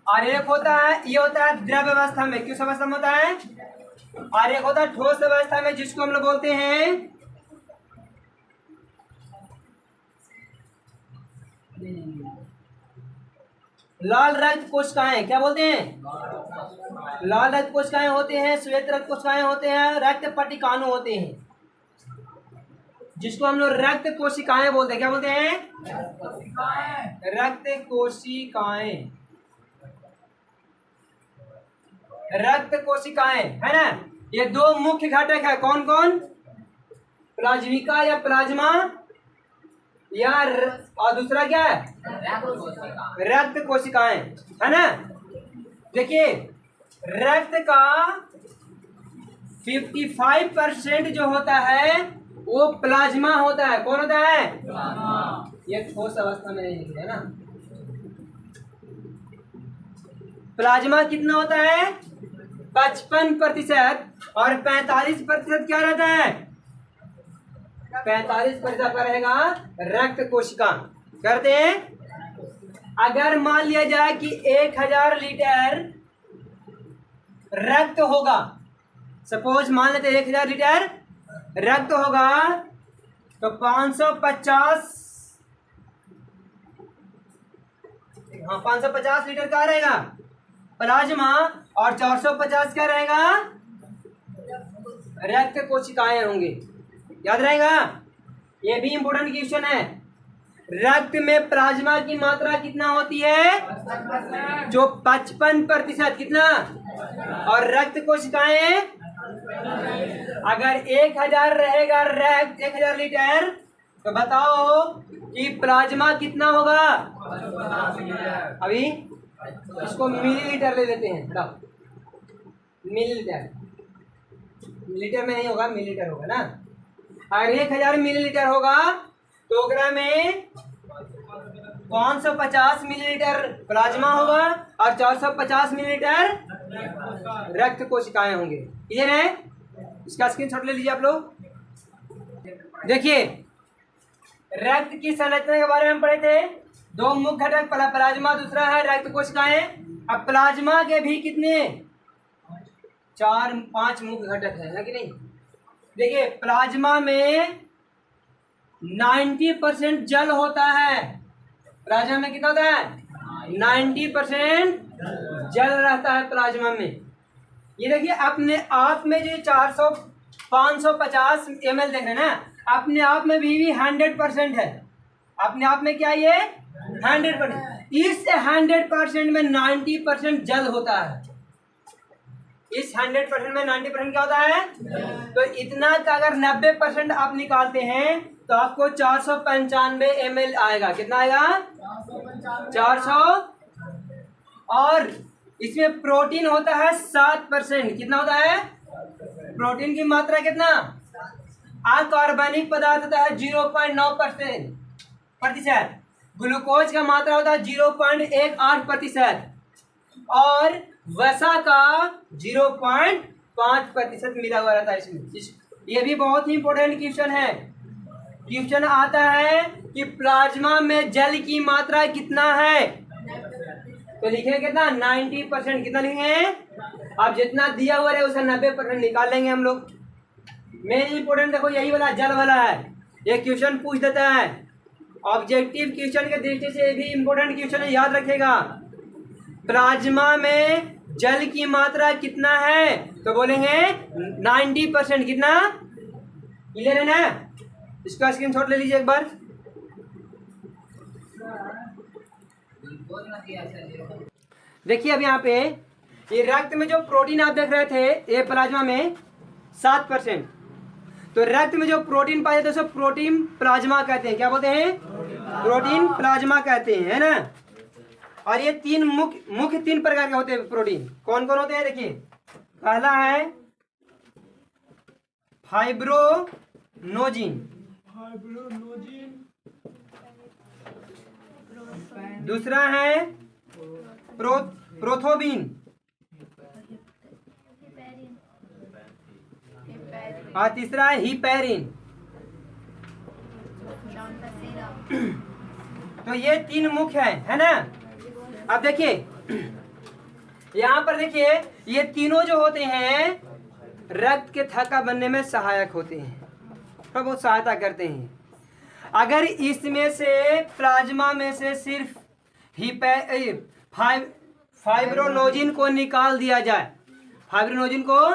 और एक होता है, ये होता है द्रव अवस्था में। किस अवस्था में होता है? और एक होता है ठोस अवस्था में, जिसको हम लोग बोलते हैं लाल रक्त कोशिकाएं। क्या बोलते हैं? लाल रक्त कोशिकाएं होते हैं, श्वेत रक्त कोशिकाएं होते हैं, रक्त पट्टिकाणु होते हैं, जिसको हम लोग रक्त कोशिकाएं बोलते हैं। क्या बोलते हैं? रक्त कोशिकाएं। रक्त कोशिकाएं, है ना? ये 2 मुख्य घटक है। कौन कौन? प्लाज्विका या प्लाज्मा या और दूसरा क्या है? रक्त कोशिकाएं, है ना? देखिए रक्त का 55% जो होता है वो प्लाज्मा होता है। कौन होता है? ये ठोस अवस्था में नहीं है ना। प्लाज्मा कितना होता है? 55% और 45% क्या रहता है? 45% का रहेगा रक्त कोशिका। करते हैं, अगर मान लिया जाए कि 1000 लीटर रक्त होगा, सपोज मान लेते 1000 लीटर रक्त होगा, तो 550 लीटर का रहेगा प्लाज्मा और 450 क्या रहेगा? रक्त कोशिकाएं होंगे। याद रहेगा, ये भी इंपोर्टेंट क्वेश्चन है। रक्त में प्लाज्मा की मात्रा कितना होती है? जो 55%। कितना? और रक्त कोशिकाएं अगर 1000 रहेगा रक्त 1000 लीटर, तो बताओ कि प्लाज्मा कितना होगा? अभी इसको मिलीलीटर ले लेते हैं। बताओ मिलीलीटर, लीटर में नहीं होगा, मिलीलीटर होगा ना। अगर 1000 मिलीलीटर होगा तो ओकरा में 550 मिलीलीटर प्लाज्मा होगा और 450 मिलीलीटर रक्त कोशिकाएं होंगे। क्लियर है? इसका स्क्रीनशॉट ले लीजिए आप लोग। देखिए रक्त की संरचना के बारे में हम पढ़े थे। दो मुख्य घटक, पहला प्लाज्मा, दूसरा है रक्त कोशिकाएं। अब प्लाज्मा के भी कितने, 4-5 मुख्य घटक है कि नहीं। देखिए प्लाज्मा में 90% जल होता है। प्लाज्मा में कितना होता है, 90% जल रहता है प्लाज्मा में। ये देखिए अपने आप में जो 550 ml देख रहे हैं ना, अपने आप में भी 100% है। अपने आप में क्या, ये 100%। इस 100% में 90% जल होता है। इस 100% में 90% क्या होता है, तो इतना का अगर 90% आप निकालते हैं तो आपको 495 ml आएगा। कितना आएगा, 400। और इसमें प्रोटीन होता है 7%। कितना होता है, प्रोटीन की मात्रा कितना, अकार्बनिक पदार्थ होता है 0.9%। ग्लूकोज का मात्रा होता है 0.18%। और वसा का 0.5% मिला हुआ रहता है इसमें। ये भी बहुत ही इंपॉर्टेंट क्वेश्चन है। क्वेश्चन आता है कि प्लाज्मा में जल की मात्रा कितना है, तो लिखेंगे कितना, 90%। कितना लिखेंगे, अब जितना दिया हुआ है उसका 90% निकाल लेंगे हम लोग। मेन इंपॉर्टेंट देखो यही वाला जल वाला है, ये क्वेश्चन पूछ देता है। ऑब्जेक्टिव क्वेश्चन के दृष्टि से भी इंपॉर्टेंट क्वेश्चन है, याद रखेगा। प्लाज्मा में जल की मात्रा कितना है, तो बोलेंगे 90%। कितना, क्लियर है ना। इसका स्क्रीनशॉट ले लीजिए एक बार। देखिए अब यहाँ पे ये रक्त में जो प्रोटीन आप देख रहे थे, ये प्लाज्मा में 7%। तो रक्त में जो प्रोटीन पाया जाता है उसे प्रोटीन प्लाज्मा कहते हैं। क्या बोलते हैं, प्रोटीन प्लाज्मा कहते हैं, है ना। और ये तीन मुख्य 3 प्रकार के होते हैं प्रोटीन। कौन कौन होते हैं, देखिए। पहला है फाइब्रोनोजिन, दूसरा है प्रोथोबिन, और तीसरा है हिपैरिन। तो ये 3 मुख्य है ना। अब देखिए यहाँ पर देखिए, ये तीनों जो होते हैं रक्त के थक्का बनने में सहायक होते हैं, तो बहुत सहायता करते हैं। अगर इसमें से प्लाज्मा में से सिर्फ फाइब्रोनोजिन को निकाल दिया जाए, फाइब्रोनोजिन को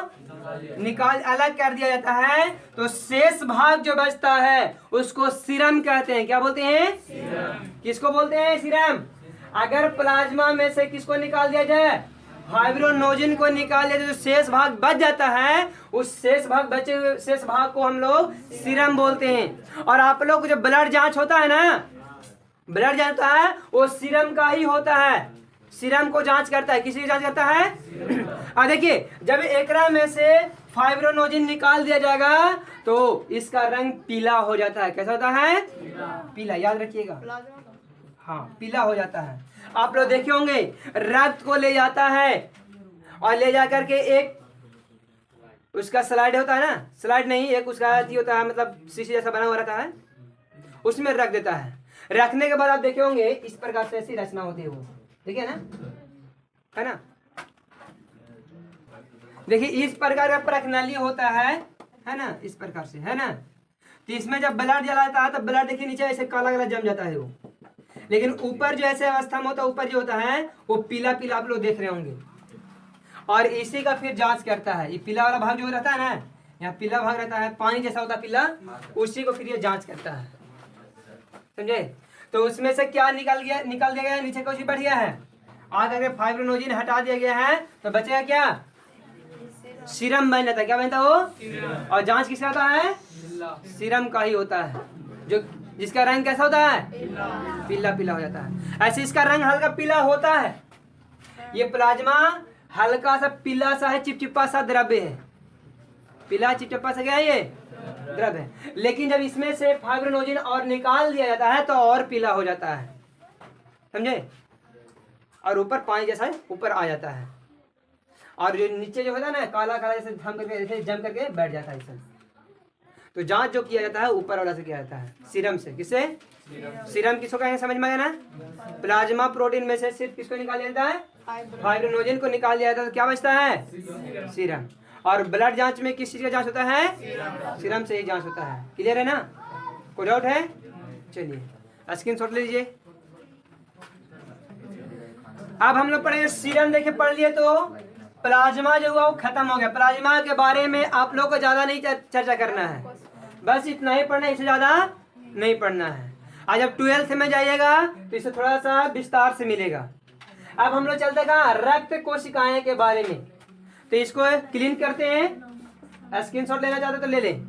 निकाल अलग कर दिया जाता है, तो शेष भाग जो बचता है उसको सीरम कहते हैं। क्या बोलते हैं, किसको बोलते हैं, सीरम। अगर प्लाज्मा में से किसको निकाल दिया जाए, फाइब्रोनोजिन को निकाल दिया जाए, तो शेष भाग बच जाता है। उस शेष भाग को हम लोग सीरम बोलते हैं। और आप लोग जो ब्लड जांच होता है ना, ब्लड जांच होता है वो सीरम का ही होता है। सीरम को जांच करता है, किसी की जांच करता है। अब देखिए जब एकरा में से फाइब्रोनोजिन निकाल दिया जाएगा तो इसका रंग पीला हो जाता है। कैसा होता है, पीला, याद रखिएगा। हाँ, पीला हो जाता है। आप लोग देखे होंगे रक्त को ले जाता है और ले जाकर के एक उसका स्लाइड होता है ना, स्लाइड नहीं, एक उसका होता है, मतलब शीशे जैसा बना हुआ रहता है, उसमें रख देता है। रखने के बाद आप देखे होंगे इस प्रकार से ऐसी रचना होती है, वो देखिए ना, है ना। देखिए इस प्रकार का प्रणाली होता है ना, इस प्रकार से, है ना। तो इसमें जब ब्लड जलाता है तो ब्लड देखिए नीचे ऐसे काला काला जम जाता है वो, लेकिन ऊपर जो ऐसे अवस्था में होता है, ऊपर जो होता है वो पीला पीला आप लोग देख रहे होंगे। और इसी का फिर जांच करता है। ये पीला वाला भाग जो रहता है ना, यहाँ पीला भाग रहता है, पानी जैसा होता है पीला, उसी को फिर ये जांच करता है, समझे। तो उसमें से क्या निकल दिया गया, नीचे कुछ बढ़ गया है, आगे फाइब्रोनोजिन हटा दिया गया है, तो बचेगा क्या, सीरम बन जाता है। क्या बनता है वो, और जांच किसका होता है, सीरम का ही होता है, जो जिसका रंग कैसा होता है, पीला पीला हो जाता है। ऐसे इसका रंग हल्का पीला होता है। ये प्लाज्मा हल्का सा पीला सा है, चिपचिपा सा द्रव्य है, पीला चिपचिपा सा क्या है, ये द्रव्य है। लेकिन जब इसमें से फाइब्रोनोजिन और निकाल दिया जाता है तो और पीला हो जाता है, समझे, और ऊपर पानी जैसा ऊपर आ जाता है, और जो नीचे जो होता है ना काला काला जैसे जम करके बैठ जाता है। तो जांच जो किया जाता है ऊपर वाला से किया जाता है, सीरम से। किससे? सीरम किसको कहेंगे, समझ में आया ना? प्लाज्मा प्रोटीन में से सिर्फ किसको निकाल दिया जाता है? फाइब्रिनोजन को निकाल दिया जाता है, तो क्या बचता है? सीरम। और ब्लड जांच में किस चीज का जांच होता है? सीरम से ही जांच होता है। क्लियर है ना? कोई डाउट है? चलिए स्क्रीन शॉट ले लीजिए। अब हम लोग पढ़ेंगे सीरम। देखिए पढ़ लिए तो प्लाज्मा जो हुआ वो खत्म हो गया। प्लाज्मा के बारे में आप लोग को ज्यादा नहीं चर्चा करना है, बस इतना ही पढ़ना है, इससे ज्यादा नहीं पढ़ना है। आज जब 12th में जाइएगा तो इसे थोड़ा सा विस्तार से मिलेगा। अब हम लोग चलते कहाँ? रक्त कोशिकाएं के बारे में। तो इसको क्लीन करते हैं। स्क्रीनशॉट लेना चाहते तो ले लें।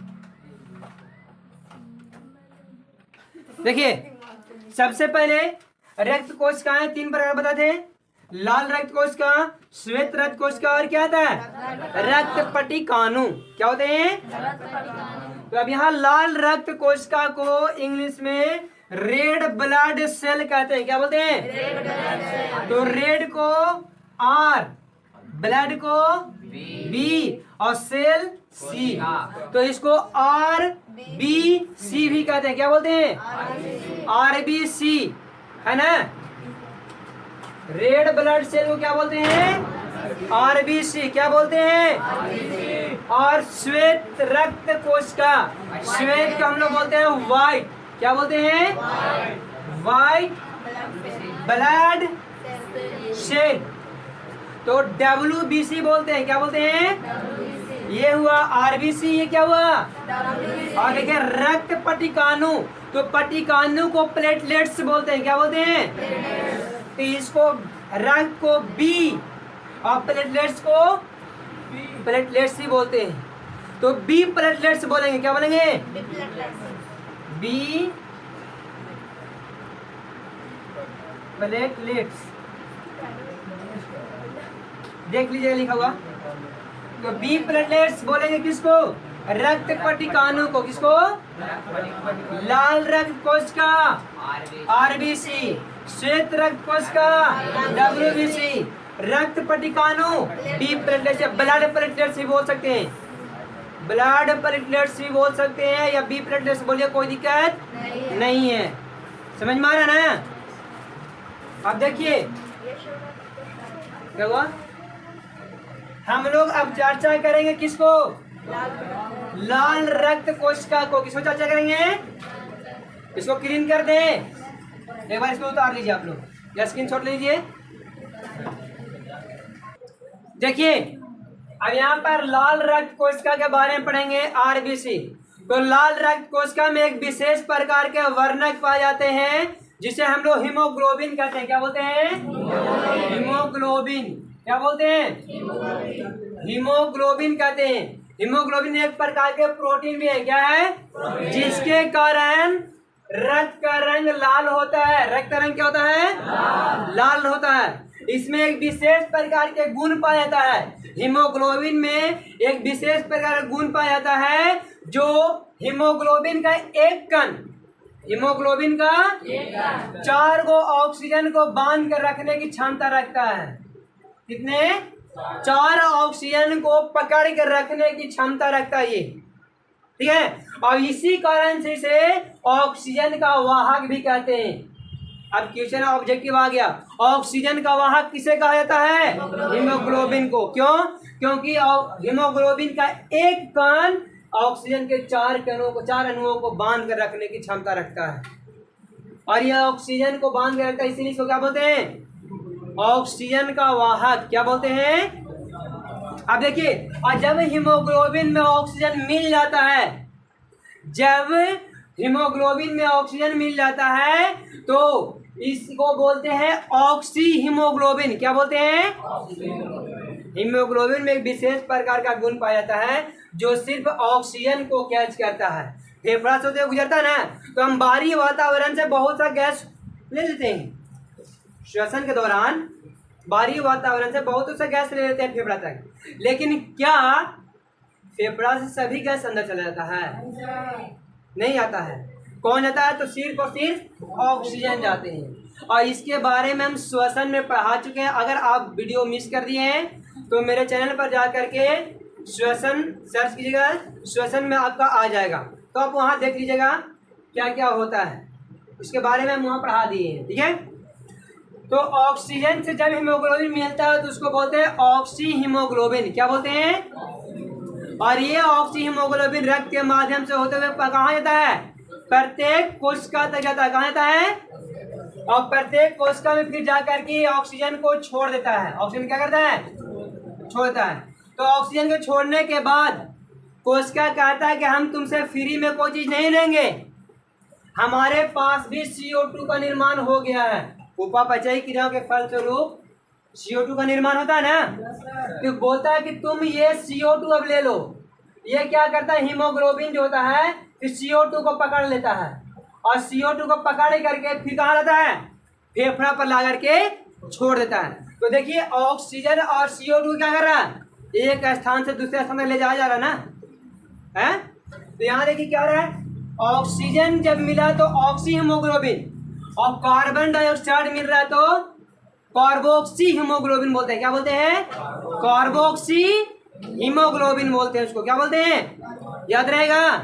देखिए सबसे पहले रक्त कोशिकाएं 3 प्रकार बताते हैं। लाल रक्त कोशिका, श्वेत रक्त कोशिका और क्या होता है? रक्त पटिकाणु। क्या होते हैं? तो अब यहाँ लाल रक्त कोशिका को इंग्लिश में रेड ब्लड सेल कहते हैं। क्या बोलते हैं? तो रेड को R, ब्लड को B और सेल C, तो इसको RBC भी कहते हैं। क्या बोलते हैं? RBC है ना? रेड ब्लड सेल को क्या बोलते हैं? RBC। क्या बोलते हैं? और श्वेत रक्त कोशिका, श्वेत को हम लोग बोलते हैं व्हाइट। क्या बोलते हैं? व्हाइट ब्लड सेल, तो WBC बोलते हैं। क्या बोलते हैं? ये हुआ RBC, ये क्या हुआ? और देखिए रक्त पटिकाणु, तो पटिकाणु को प्लेटलेट्स बोलते हैं। क्या बोलते हैं? तो इसको रक्त को B और प्लेटलेट्स को प्लेटलेट्स ही बोलते हैं। तो B प्लेटलेट्स बोलेंगे। क्या बोलेंगे? B platelets. देख लीजिए लिखा हुआ। तो B प्लेटलेट्स बोलेंगे किसको? रक्त पटिकाणु को। किसको? लाल रक्त कोशिका RBC, श्वेत रक्त कोशिका WBC, रक्त पटिकाणु B प्लेटलेट्स। ब्लड प्लेटलेट्स भी बोल सकते हैं, ब्लड प्लेटलेट्स भी बोल सकते हैं, या B प्लेटलेट्स बोलिए, कोई दिक्कत नहीं है। समझ में आ रहा है ना? अब देखिए क्या हुआ। हम लोग अब चर्चा करेंगे किसको? लाल रक्त कोशिका को। किसको चर्चा करेंगे? इसको क्लीन कर दे। एक बार इसको उतार लीजिए आप लोग, या स्क्रीनशॉट लीजिए। देखिए अब यहाँ पर लाल रक्त कोशिका के बारे में पढ़ेंगे, RBC। तो लाल रक्त कोशिका में एक विशेष प्रकार के वर्णक पाए जाते हैं जिसे हम लोग हीमोग्लोबिन कहते हैं। क्या बोलते हैं? हीमोग्लोबिन। क्या बोलते हैं? हीमोग्लोबिन कहते हैं। हीमोग्लोबिन एक प्रकार के प्रोटीन भी है। क्या है? जिसके कारण रक्त का रंग लाल होता है। रक्त का रंग क्या होता है? लाल होता है। इसमें एक विशेष प्रकार के गुण पाया जाता है। हीमोग्लोबिन में एक विशेष प्रकार का गुण पाया जाता है जो हीमोग्लोबिन का एक कण, हीमोग्लोबिन का 4 गो ऑक्सीजन को बांध कर रखने की क्षमता रखता है। कितने? 4 ऑक्सीजन को पकड़ कर रखने की क्षमता रखता है ये। ठीक है, और इसी कारण से इसे ऑक्सीजन का वाहक भी कहते हैं। अब क्वेश्चन ऑब्जेक्टिव आ गया, ऑक्सीजन का वाहक किसे कहा जाता है? हीमोग्लोबिन को। क्यों? क्योंकि हीमोग्लोबिन का एक कण ऑक्सीजन के 4 कणों को, 4 अणुओं को बांध कर रखने की क्षमता रखता है। और यह ऑक्सीजन को बांध कर रखता है, इसीलिए इसको क्या बोलते हैं? ऑक्सीजन का वाहक। क्या बोलते हैं? अब देखिए, और जब हीमोग्लोबिन में ऑक्सीजन मिल जाता है, जब हीमोग्लोबिन में ऑक्सीजन मिल जाता है तो इसको बोलते हैं ऑक्सी हीमोग्लोबिन। क्या बोलते हैं? हीमोग्लोबिन में एक विशेष प्रकार का गुण पाया जाता है जो सिर्फ ऑक्सीजन को कैच करता है। फेफड़ा से तो गुजरता है ना, तो हम बाहरी वातावरण से बहुत सा गैस ले लेते हैं। श्वसन के दौरान बाहरी वातावरण से बहुत सा गैस ले लेते हैं फेफड़ा तक, लेकिन क्या फेफड़ा से सभी गैस अंदर चला जाता है? नहीं आता है। कौन जाता है? तो सिर्फ और सिर्फ ऑक्सीजन जाते हैं। और इसके बारे में हम श्वसन में पढ़ा चुके हैं। अगर आप वीडियो मिस कर दिए हैं तो मेरे चैनल पर जा करके श्वसन सर्च कीजिएगा, श्वसन में आपका आ जाएगा। तो आप वहाँ देख लीजिएगा क्या क्या होता है, उसके बारे में हम वहाँ पढ़ा दिए हैं। ठीक है, तो ऑक्सीजन से जब हीमोग्लोबिन मिलता है तो उसको बोलते हैं ऑक्सी हीमोग्लोबिन। क्या बोलते हैं? और ये ऑक्सी हीमोग्लोबिन रक्त के माध्यम से होते हुए कहाँ जाता है? प्रत्येक कोशिका तक जाता है। कहाँ जाता है? और प्रत्येक कोशिका में फिर जाकर के ऑक्सीजन को छोड़ देता है। ऑक्सीजन क्या करता है? छोड़ देता है। तो ऑक्सीजन को छोड़ने के बाद कोशिका कहता है कि हम तुमसे फ्री में कोई चीज नहीं लेंगे, हमारे पास भी CO2 का निर्माण हो गया है। उपापचयी क्रियाओं के फलस्वरूप CO2 का निर्माण होता है ना, तो बोलता है कि तुम ये CO2 अब ले लो। ये क्या करता है? हीमोग्लोबिन जो होता है फिर CO2 को पकड़ लेता है और CO2 को पकड़ करके फिर कहाँ लाता है? फेफड़ा पर ला करके छोड़ देता है। तो देखिए ऑक्सीजन और CO2 क्या कर रहा है? एक स्थान से दूसरे स्थान तक ले जाया जा रहा है ना, है? तो यहाँ देखिए क्या हो रहा है, ऑक्सीजन जब मिला तो ऑक्सी हीमोग्लोबिन, और कार्बन डाइऑक्साइड मिल रहा है तो कार्बोक्सी हीमोग्लोबिन बोलते हैं। क्या बोलते हैं? कार्बोक्सी हीमोग्लोबिन बोलते हैं उसको। क्या बोलते हैं? याद रहेगा।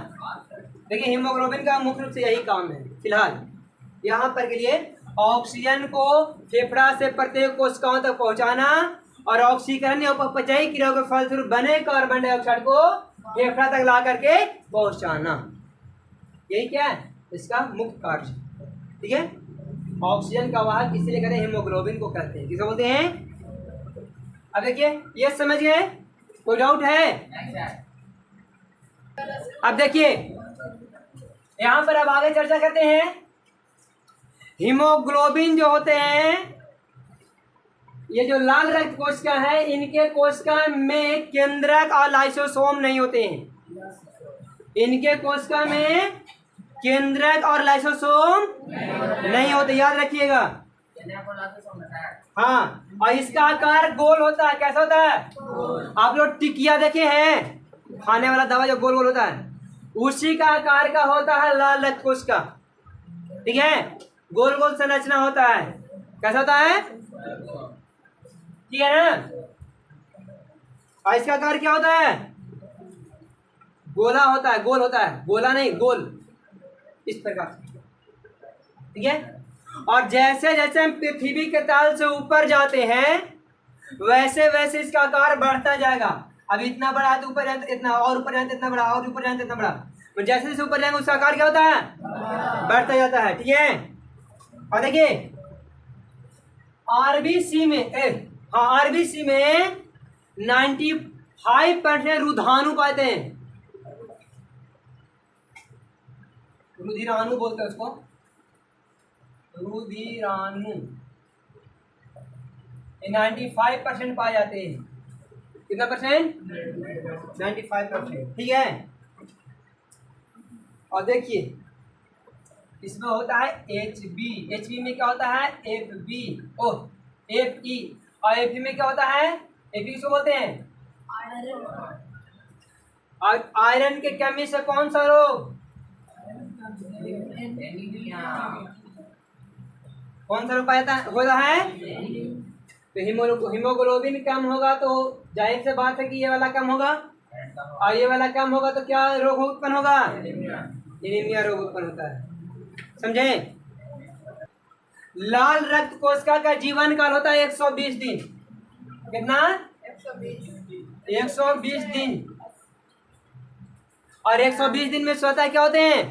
देखिए हीमोग्लोबिन का मुख्य रूप से यही काम है फिलहाल यहाँ पर के लिए, ऑक्सीजन को फेफड़ा से प्रत्येक कोशिकाओं तक पहुंचाना और ऑक्सीकरण या उपचयी क्रिया के फलस्वरूप बने कार्बन डाइऑक्साइड को फेफड़ा तक ला करके पहुंचाना। यही क्या है इसका मुख्य कार्य। ठीक है, ऑक्सीजन का वाहक इसीलिए कहते हैं, हीमोग्लोबिन को कहते हैं। किसको बोलते हैं? अब देखिए ये समझ गए, कोई डाउट है? अब देखिए यहां पर अब आगे चर्चा करते हैं। हीमोग्लोबिन जो होते हैं, ये जो लाल रक्त कोशिका है, इनके कोशिका में केंद्रक और लाइसोसोम नहीं होते हैं। इनके कोशिका में केंद्रक और लाइसोसोम नहीं होते, याद रखिएगा। हाँ, और इसका आकार गोल होता है। कैसा होता है? आप लोग टिकिया देखे हैं, खाने वाला दवा जो गोल गोल होता है, उसी का आकार का होता है लाल रक्त कोशिका। ठीक है, गोल गोल संरचना होता है। कैसा होता है? ठीक है ना? और इसका आकार क्या होता है? गोला होता है, गोल होता है, गोला नहीं गोल, इस प्रकार। ठीक है, और जैसे जैसे हम पृथ्वी के तल से ऊपर जाते हैं वैसे वैसे इसका आकार बढ़ता जाएगा। अब इतना बड़ा है तो ऊपर जाते इतना, और ऊपर जाते इतना बड़ा, और ऊपर जाते इतना बड़ा। तो जैसे जैसे ऊपर जाएंगे उसका आकार क्या होता है? बढ़ता जाता है। ठीक है, और देखिए आरबीसी में आरबीसी में 95% रुधानु पाते हैं। रुधिराणु बोलते हैं उसको, रुधिराणु। 95% पाए जाते हैं। कितना परसेंट? 95%। ठीक है, और देखिए इसमें होता है HB। HB में क्या होता है? FB ओ FE। और FE में क्या होता है? FE किसको बोलते हैं? आयरन के कमी से कौन सा रोग? कौन सा रोग पाया होता है? तो हीमोग्लोबिन कम होगा तो जाहिर से बात है कि ये वाला कम होगा, और ये वाला कम होगा तो क्या रोग उत्पन्न होगा? एनीमिया रोग उत्पन्न होता है। समझे? लाल रक्त कोशिका का जीवन काल होता है 120 दिन। कितना? 120 दिन। और 120 दिन में स्वतः क्या होते हैं?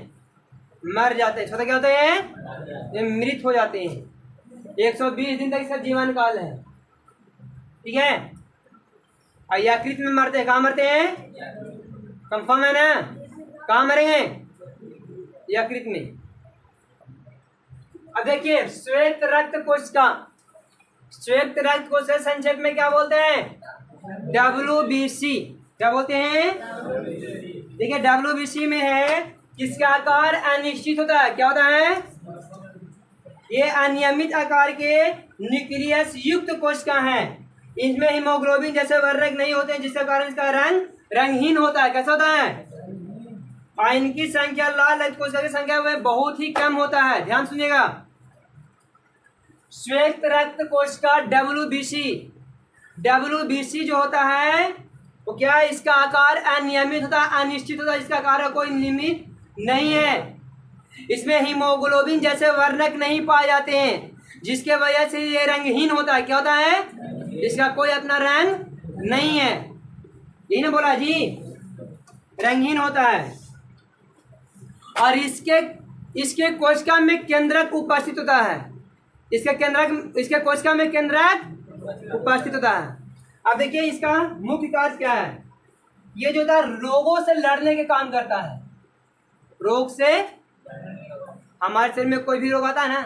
मर जाते हैं। स्वतः क्या होते हैं? ये मृत हो जाते हैं। 120 दिन तक इसका जीवन काल है। ठीक है, और यकृत में मरते हैं। कहाँ मरते हैं? कंफर्म है ना? कहाँ मरेंगे? यकृत में। अब देखिए श्वेत रक्त कोशिका, श्वेत रक्त कोशिका संक्षेप में क्या बोलते हैं? WBC। क्या बोलते हैं? देखिए WBC में है, किसका आकार अनिश्चित होता है। क्या होता है? ये अनियमित आकार के न्यूक्लियस युक्त कोशिका है। इसमें हीमोग्लोबिन जैसे वर्णक नहीं होते हैं, जिसके कारण इसका रंग रंगहीन होता है। कैसा होता है? और इनकी संख्या लाल रक्त कोशिका की संख्या में बहुत ही कम होता है। ध्यान सुनिएगा, श्वेत रक्त कोशिका WBC जो होता है वो क्या है? इसका आकार अनियमित होता है, अनिश्चित होता है। इसका आकार कोई नियमित नहीं है। इसमें हीमोग्लोबिन जैसे वर्णक नहीं पाए जाते हैं, जिसके वजह से ये रंगहीन होता है। क्या होता है? इसका कोई अपना रंग नहीं है। यही ना बोला जी, रंगहीन होता है। और इसके कोशिका में केंद्रक उपस्थित होता है। इसके कोशिका में केंद्रक उपस्थित होता है। अब देखिए इसका मुख्य कार्य क्या है। ये जो था रोगों से लड़ने के काम करता है। रोग से, हमारे शरीर में कोई भी रोग आता है ना,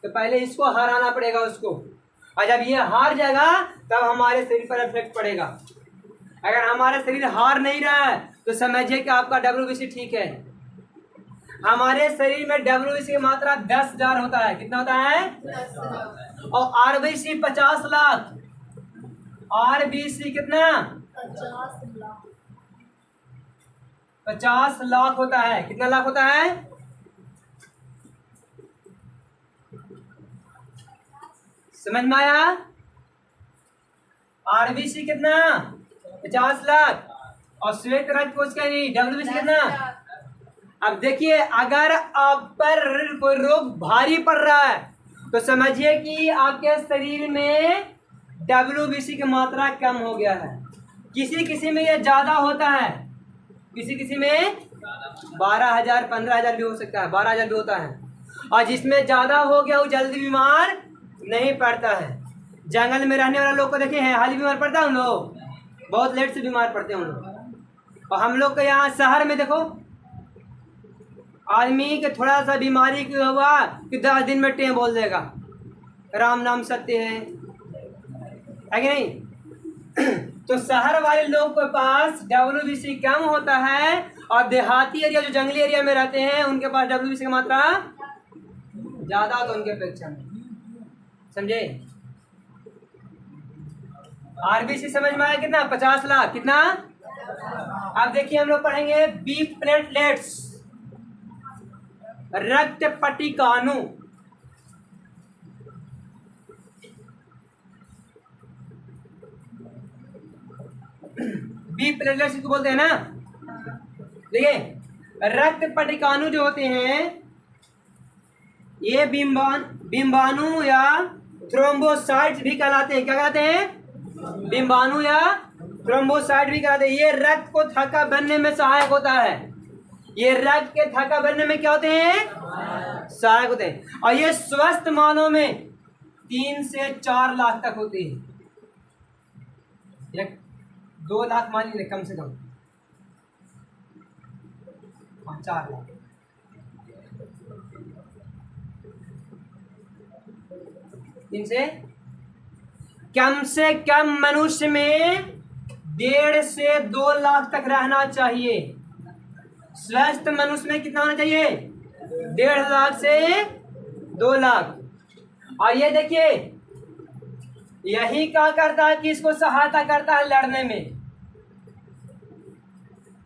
तो पहले इसको हराना पड़ेगा उसको, और जब ये हार जाएगा तब हमारे शरीर पर इफेक्ट पड़ेगा। अगर हमारा शरीर हार नहीं रहा है तो समझिए कि आपका WBC ठीक है। हमारे शरीर में WBC की मात्रा 10,000 होता है। कितना होता है? 10,000। और RBC 50 लाख। RBC कितना? 50 लाख होता है। कितना लाख होता है? समझ में आया? RBC कितना? 50 लाख। और श्वेत रक्त कोशिका WBC कितना? अब देखिए, अगर आप पर कोई रोग भारी पड़ रहा है तो समझिए कि आपके शरीर में WBC की मात्रा कम हो गया है। किसी किसी में ये ज्यादा होता है, किसी किसी में 12,000 15,000 भी हो सकता है, 12,000 भी होता है। और जिसमें ज्यादा हो गया वो जल्दी बीमार नहीं पड़ता है। जंगल में रहने वाले लोग को देखे हैं, हाल ही बीमार पड़ता है उन लोग, बहुत लेट से बीमार पड़ते हैं उन लोग। और हम लोग के यहाँ शहर में देखो, आदमी के थोड़ा सा बीमारी क्यों हुआ कि 10 दिन में टें बोल देगा, राम नाम सत्य है कि नहीं? तो शहर वाले लोग के पास WBC कम होता है, और देहाती एरिया जो जंगली एरिया में रहते हैं उनके पास WBC की मात्रा ज्यादा होता है उनके अपेक्षा में। समझे? RBC समझ में आया? कितना? 50 लाख। कितना? अब देखिए हम लोग पढ़ेंगे बी प्लेटलेट्स, रक्त पट्टिकाणु। बी प्लेटलेट्स को बोलते हैं ना। देखिए रक्त पट्टिकाणु जो होते हैं ये बिंबाणु या थ्रोम्बोसाइट्स भी कहलाते हैं। क्या कहलाते हैं? बिंबाणु या थ्रोम्बोसाइट भी कहलाते हैं। ये रक्त को थक्का बनने में सहायक होता है। ये रक्त के थक्का बनने में क्या होते हैं? सहायक होते हैं। और ये स्वस्थ मानव में 3 से 4 लाख तक होते हैं। 2 लाख मान लीजिए कम से कम, 4 लाख। इनसे कम मनुष्य में 1.5 से 2 लाख तक रहना चाहिए। स्वस्थ मनुष्य में कितना होना चाहिए? 1.5 लाख से 2 लाख। और ये देखिए यही क्या करता है कि इसको सहायता करता है लड़ने में।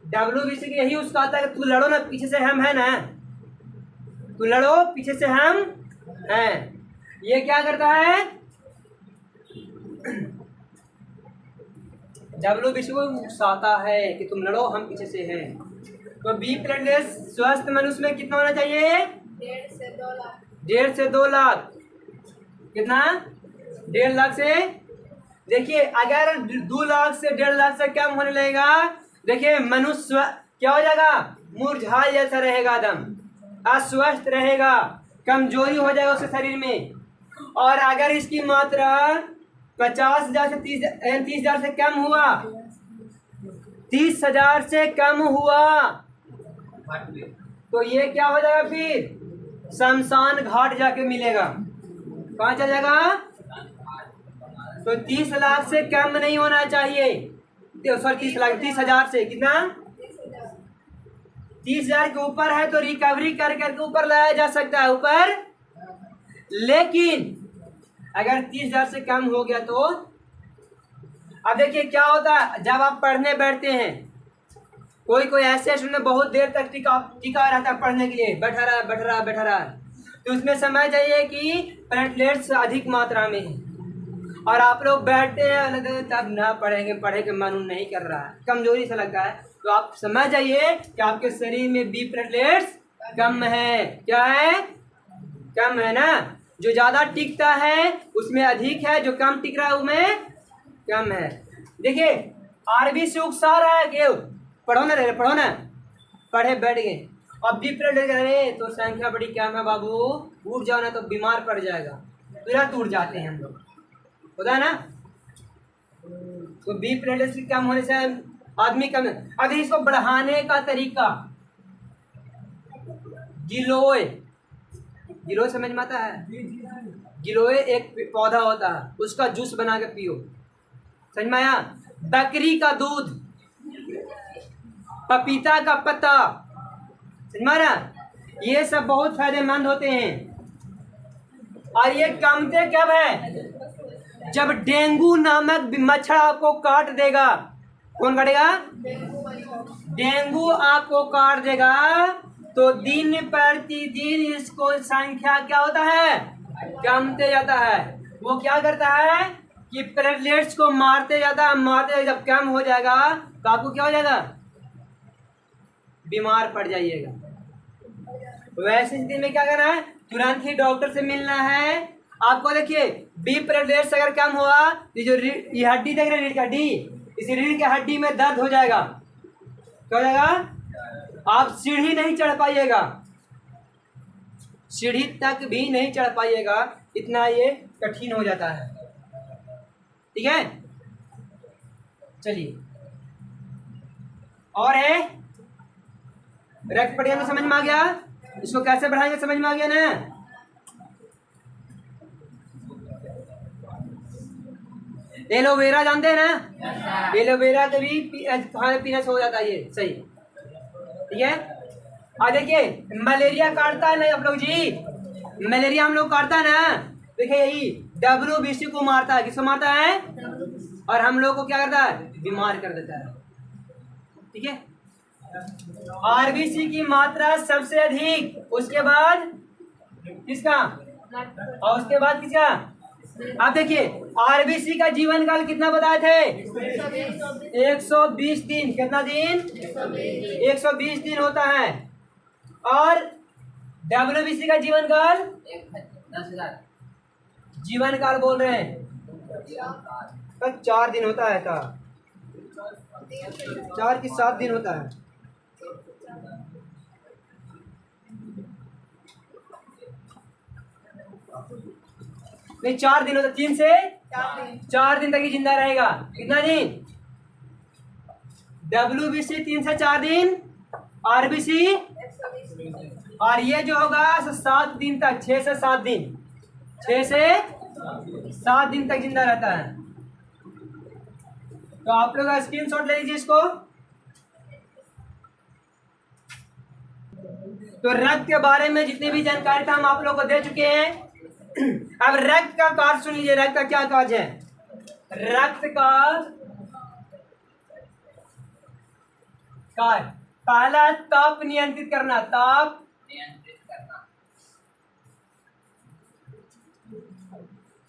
WBC की यही उसका आता है कि तू लड़ो ना, पीछे से हम है ना, तू लड़ो पीछे से हम हैं। ये क्या करता है? WBC को उकसाता है कि तुम लड़ो, हम पीछे से हैं। तो बी प्लेटलेट्स स्वस्थ मनुष्य में कितना होना चाहिए? 1.5 से 2 लाख। 1.5 से 2 लाख। कितना? 1.5 लाख से। देखिए अगर 2 लाख से 1.5 लाख से कम होने लगेगा, देखिए मनुष्य क्या हो जाएगा? मुरझाया जैसा रहेगा, एकदम अस्वस्थ रहेगा, कमजोरी हो जाएगा उसके शरीर में। और अगर इसकी मात्रा 50,000 से 30,000 से कम हुआ, 30,000 से कम हुआ, तो ये क्या हो जाएगा? फिर शमशान घाट जाके मिलेगा। कहाँ चल जाएगा? तो 30 लाख से कम नहीं होना चाहिए। 30,000 से कितना? 30,000 के ऊपर है तो रिकवरी कर करके ऊपर लाया जा सकता है ऊपर। लेकिन अगर 30,000 से कम हो गया तो अब देखिए क्या होता है। जब आप पढ़ने बैठते हैं, कोई ऐसे स्टूडेंट बहुत देर तक टिका रहता है पढ़ने के लिए, बैठा रहा, तो उसमें समझ जाइए कि प्लेटलेट्स अधिक मात्रा में है। और आप लोग बैठते हैं तब ना पढ़े के मन नहीं कर रहा है, कमजोरी से लगता है, तो आप समझ जाइए कि आपके शरीर में बी प्लेटलेट्स कम है। क्या है? कम है ना। जो ज्यादा टिकता है उसमें अधिक है, जो कम टिक रहा है उसमें कम है। देखिए आरबीसी उकसा रहा है कि पढ़ो ना रे, पढ़ो ना, पढ़े बैठ गए। अब बी प्लेटलेट अरे तो संख्या बड़ी कम है बाबू, उठ जाओ ना तो बीमार पड़ जाएगा, तुरंत उठ जाते हैं हम लोग, होता है ना। तो बी प्लेटलेट्स कम होने से आदमी कम। अगर इसको बढ़ाने का तरीका, गिलोय, गिलोय समझ में आता है? गिलोय एक पौधा होता है, उसका जूस बना के पियो, समझ में आया? बकरी का दूध, पपीता का पत्ता, समझ में आ रहा? ये सब बहुत फायदेमंद होते हैं। और ये कमते कब है? जब डेंगू नामक मच्छर आपको काट देगा। कौन काटेगा? डेंगू आपको काट देगा तो दिन प्रतिदिन इसको संख्या क्या होता है? कमते जाता है। वो क्या करता है कि प्लेटलेट्स को मारते जाता है, मारते जब कम हो जाएगा तो आपको क्या हो जाएगा? बीमार पड़ जाइएगा। वैसे स्थिति में क्या करना है? तुरंत ही डॉक्टर से मिलना है। आपको देखिए बी प्लेटलेट्स अगर कम हुआ तो जो ये हड्डी देख रहे हैं, रीढ़ की हड्डी, इस रीढ़ की हड्डी में दर्द हो जाएगा। क्या हो जाएगा? आप सीढ़ी नहीं चढ़ पाइएगा, सीढ़ी तक भी नहीं चढ़ पाइएगा, इतना ये कठिन हो जाता है। ठीक है, चलिए और है रक्त परिवहन समझ में आ गया? इसको कैसे बढ़ाएंगे समझ में आ गया ना? एलोवेरा जानते हैं ना? एलोवेरा कभी खाने पीने से हो जाता है ये, सही, ठीक है। और देखिए मलेरिया काटता है ना आप लोग जी, मलेरिया हम लोग काटता है ना, देखिए यही WBC को मारता है। किसको मारता है? और हम लोग को क्या करता है? बीमार कर देता है। ठीक है, RBC की मात्रा सबसे अधिक, उसके बाद किसका, और उसके बाद किसका? आप देखिए RBC का जीवन काल कितना बताए थे? 120 दिन। कितना दिन? 120 दिन होता है। और WBC का जीवन काल 10,000 जीवन काल बोल रहे हैं तो 4 दिन होता है का 4 की 7 दिन होता है। नहीं 4 दिन होता, 3 से 4 दिन तक ही जिंदा रहेगा। कितना दिन? WBC 3 से 4 दिन, RBC और ये जो होगा 7 दिन तक, 6 से 7 दिन, 6 से 7 दिन तक जिंदा रहता है। तो आप लोग स्क्रीनशॉट ले लीजिए इसको। तो रक्त के बारे में जितनी भी जानकारी था हम आप लोगों को दे चुके हैं। अब रक्त का कार्य सुन लीजिए। रक्त का क्या कार्य है? रक्त का कार्य पहला ताप नियंत्रित करना, ताप नियंत्रित करना।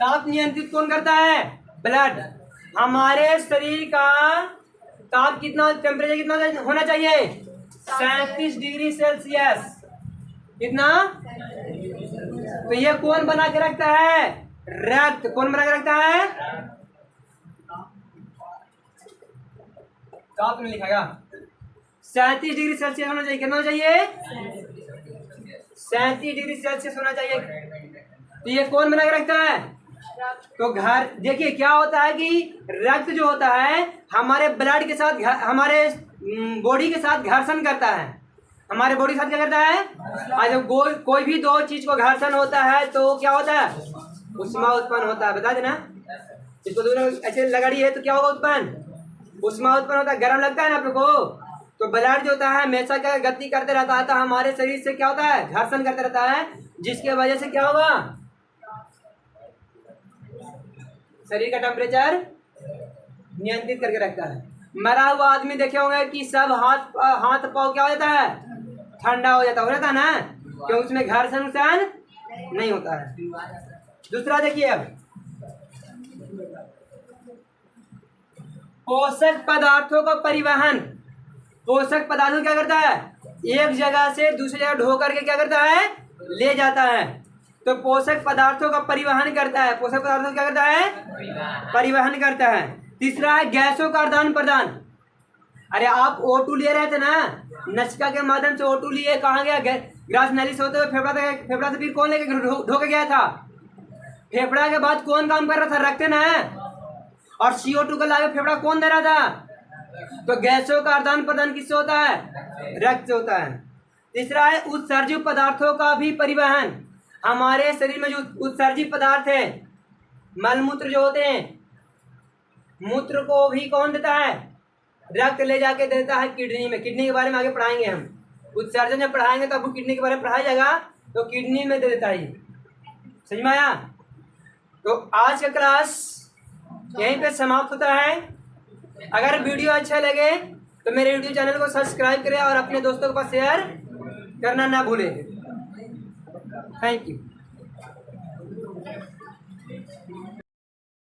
ताप नियंत्रित कौन करता है? ब्लड। हमारे शरीर का ताप कितना, टेम्परेचर कितना होना चाहिए? 37 डिग्री सेल्सियस। कितना? तो ये कौन बना के रखता है? रक्त। कौन बना के रखता है? ताप में लिखागा 37 डिग्री सेल्सियस होना चाहिए। कितना होना चाहिए? 37 डिग्री सेल्सियस होना चाहिए। तो ये कौन बना के रखता है? तो घर देखिए क्या होता है कि रक्त जो होता है हमारे ब्लड के साथ, हमारे बॉडी के साथ घर्षण करता है। हमारे बॉडी के साथ क्या करता है? आज जब कोई भी दो चीज को घर्षण होता है तो क्या होता है? उष्मा उत्पन्न होता है। बता देना, इसको दोनों ऐसे लगाड़ी है तो क्या होगा? उत्पन्न, उष्मा उत्पन्न होता है। गर्म लगता है ना आप लोग को, तो ब्लड जो होता है हमेशा क्या गति करते रहता है, तो हमारे शरीर से क्या होता है? घर्षण करते रहता है, जिसके वजह से क्या होगा? शरीर का टेम्परेचर नियंत्रित करके रखता है। मरा हुआ आदमी देखे होंगे कि सब हाथ पाँव क्या हो जाता है? ठंडा हो जाता है ना, क्योंकि उसमें घर्षण नहीं होता है। दूसरा देखिए, अब पोषक पदार्थों का परिवहन। पोषक पदार्थों को क्या करता है, एक जगह से दूसरी जगह ढो करके क्या करता है, ले जाता है। तो पोषक पदार्थों का परिवहन करता है, पोषक पदार्थों का क्या करता है, परिवहन करता है। तीसरा है गैसों का आदान प्रदान। अरे आप O2 ले रहे थे ना, नसिका के माध्यम से O2 लिए, कहाँ गया, ग्रास नली से होते हुए फेफड़ा तक, फेफड़ा से फिर कौन लेके ढो के गया था, फेफड़ा के बाद कौन काम कर रहा था, रक्त ना, और CO2 का लाके फेफड़ा कौन दे रहा था। तो गैसों का आदान प्रदान किससे होता है, रक्त से होता है। तीसरा है उत्सर्जित पदार्थों का भी परिवहन। हमारे शरीर में जो उत्सर्जित पदार्थ है, मलमूत्र जो होते हैं, मूत्र को भी कौन देता है, रक्त ले जाके देता है किडनी में। किडनी के बारे में आगे पढ़ाएंगे हम, उत्सर्जन जब पढ़ाएंगे तो आपको किडनी के बारे में पढ़ाया जाएगा, तो किडनी में दे देता है। समझ में आया। तो आज का क्लास यहीं पे समाप्त होता है। अगर वीडियो अच्छा लगे तो मेरे यूट्यूब चैनल को सब्सक्राइब करें और अपने दोस्तों के पास शेयर करना ना भूलें। Thank you.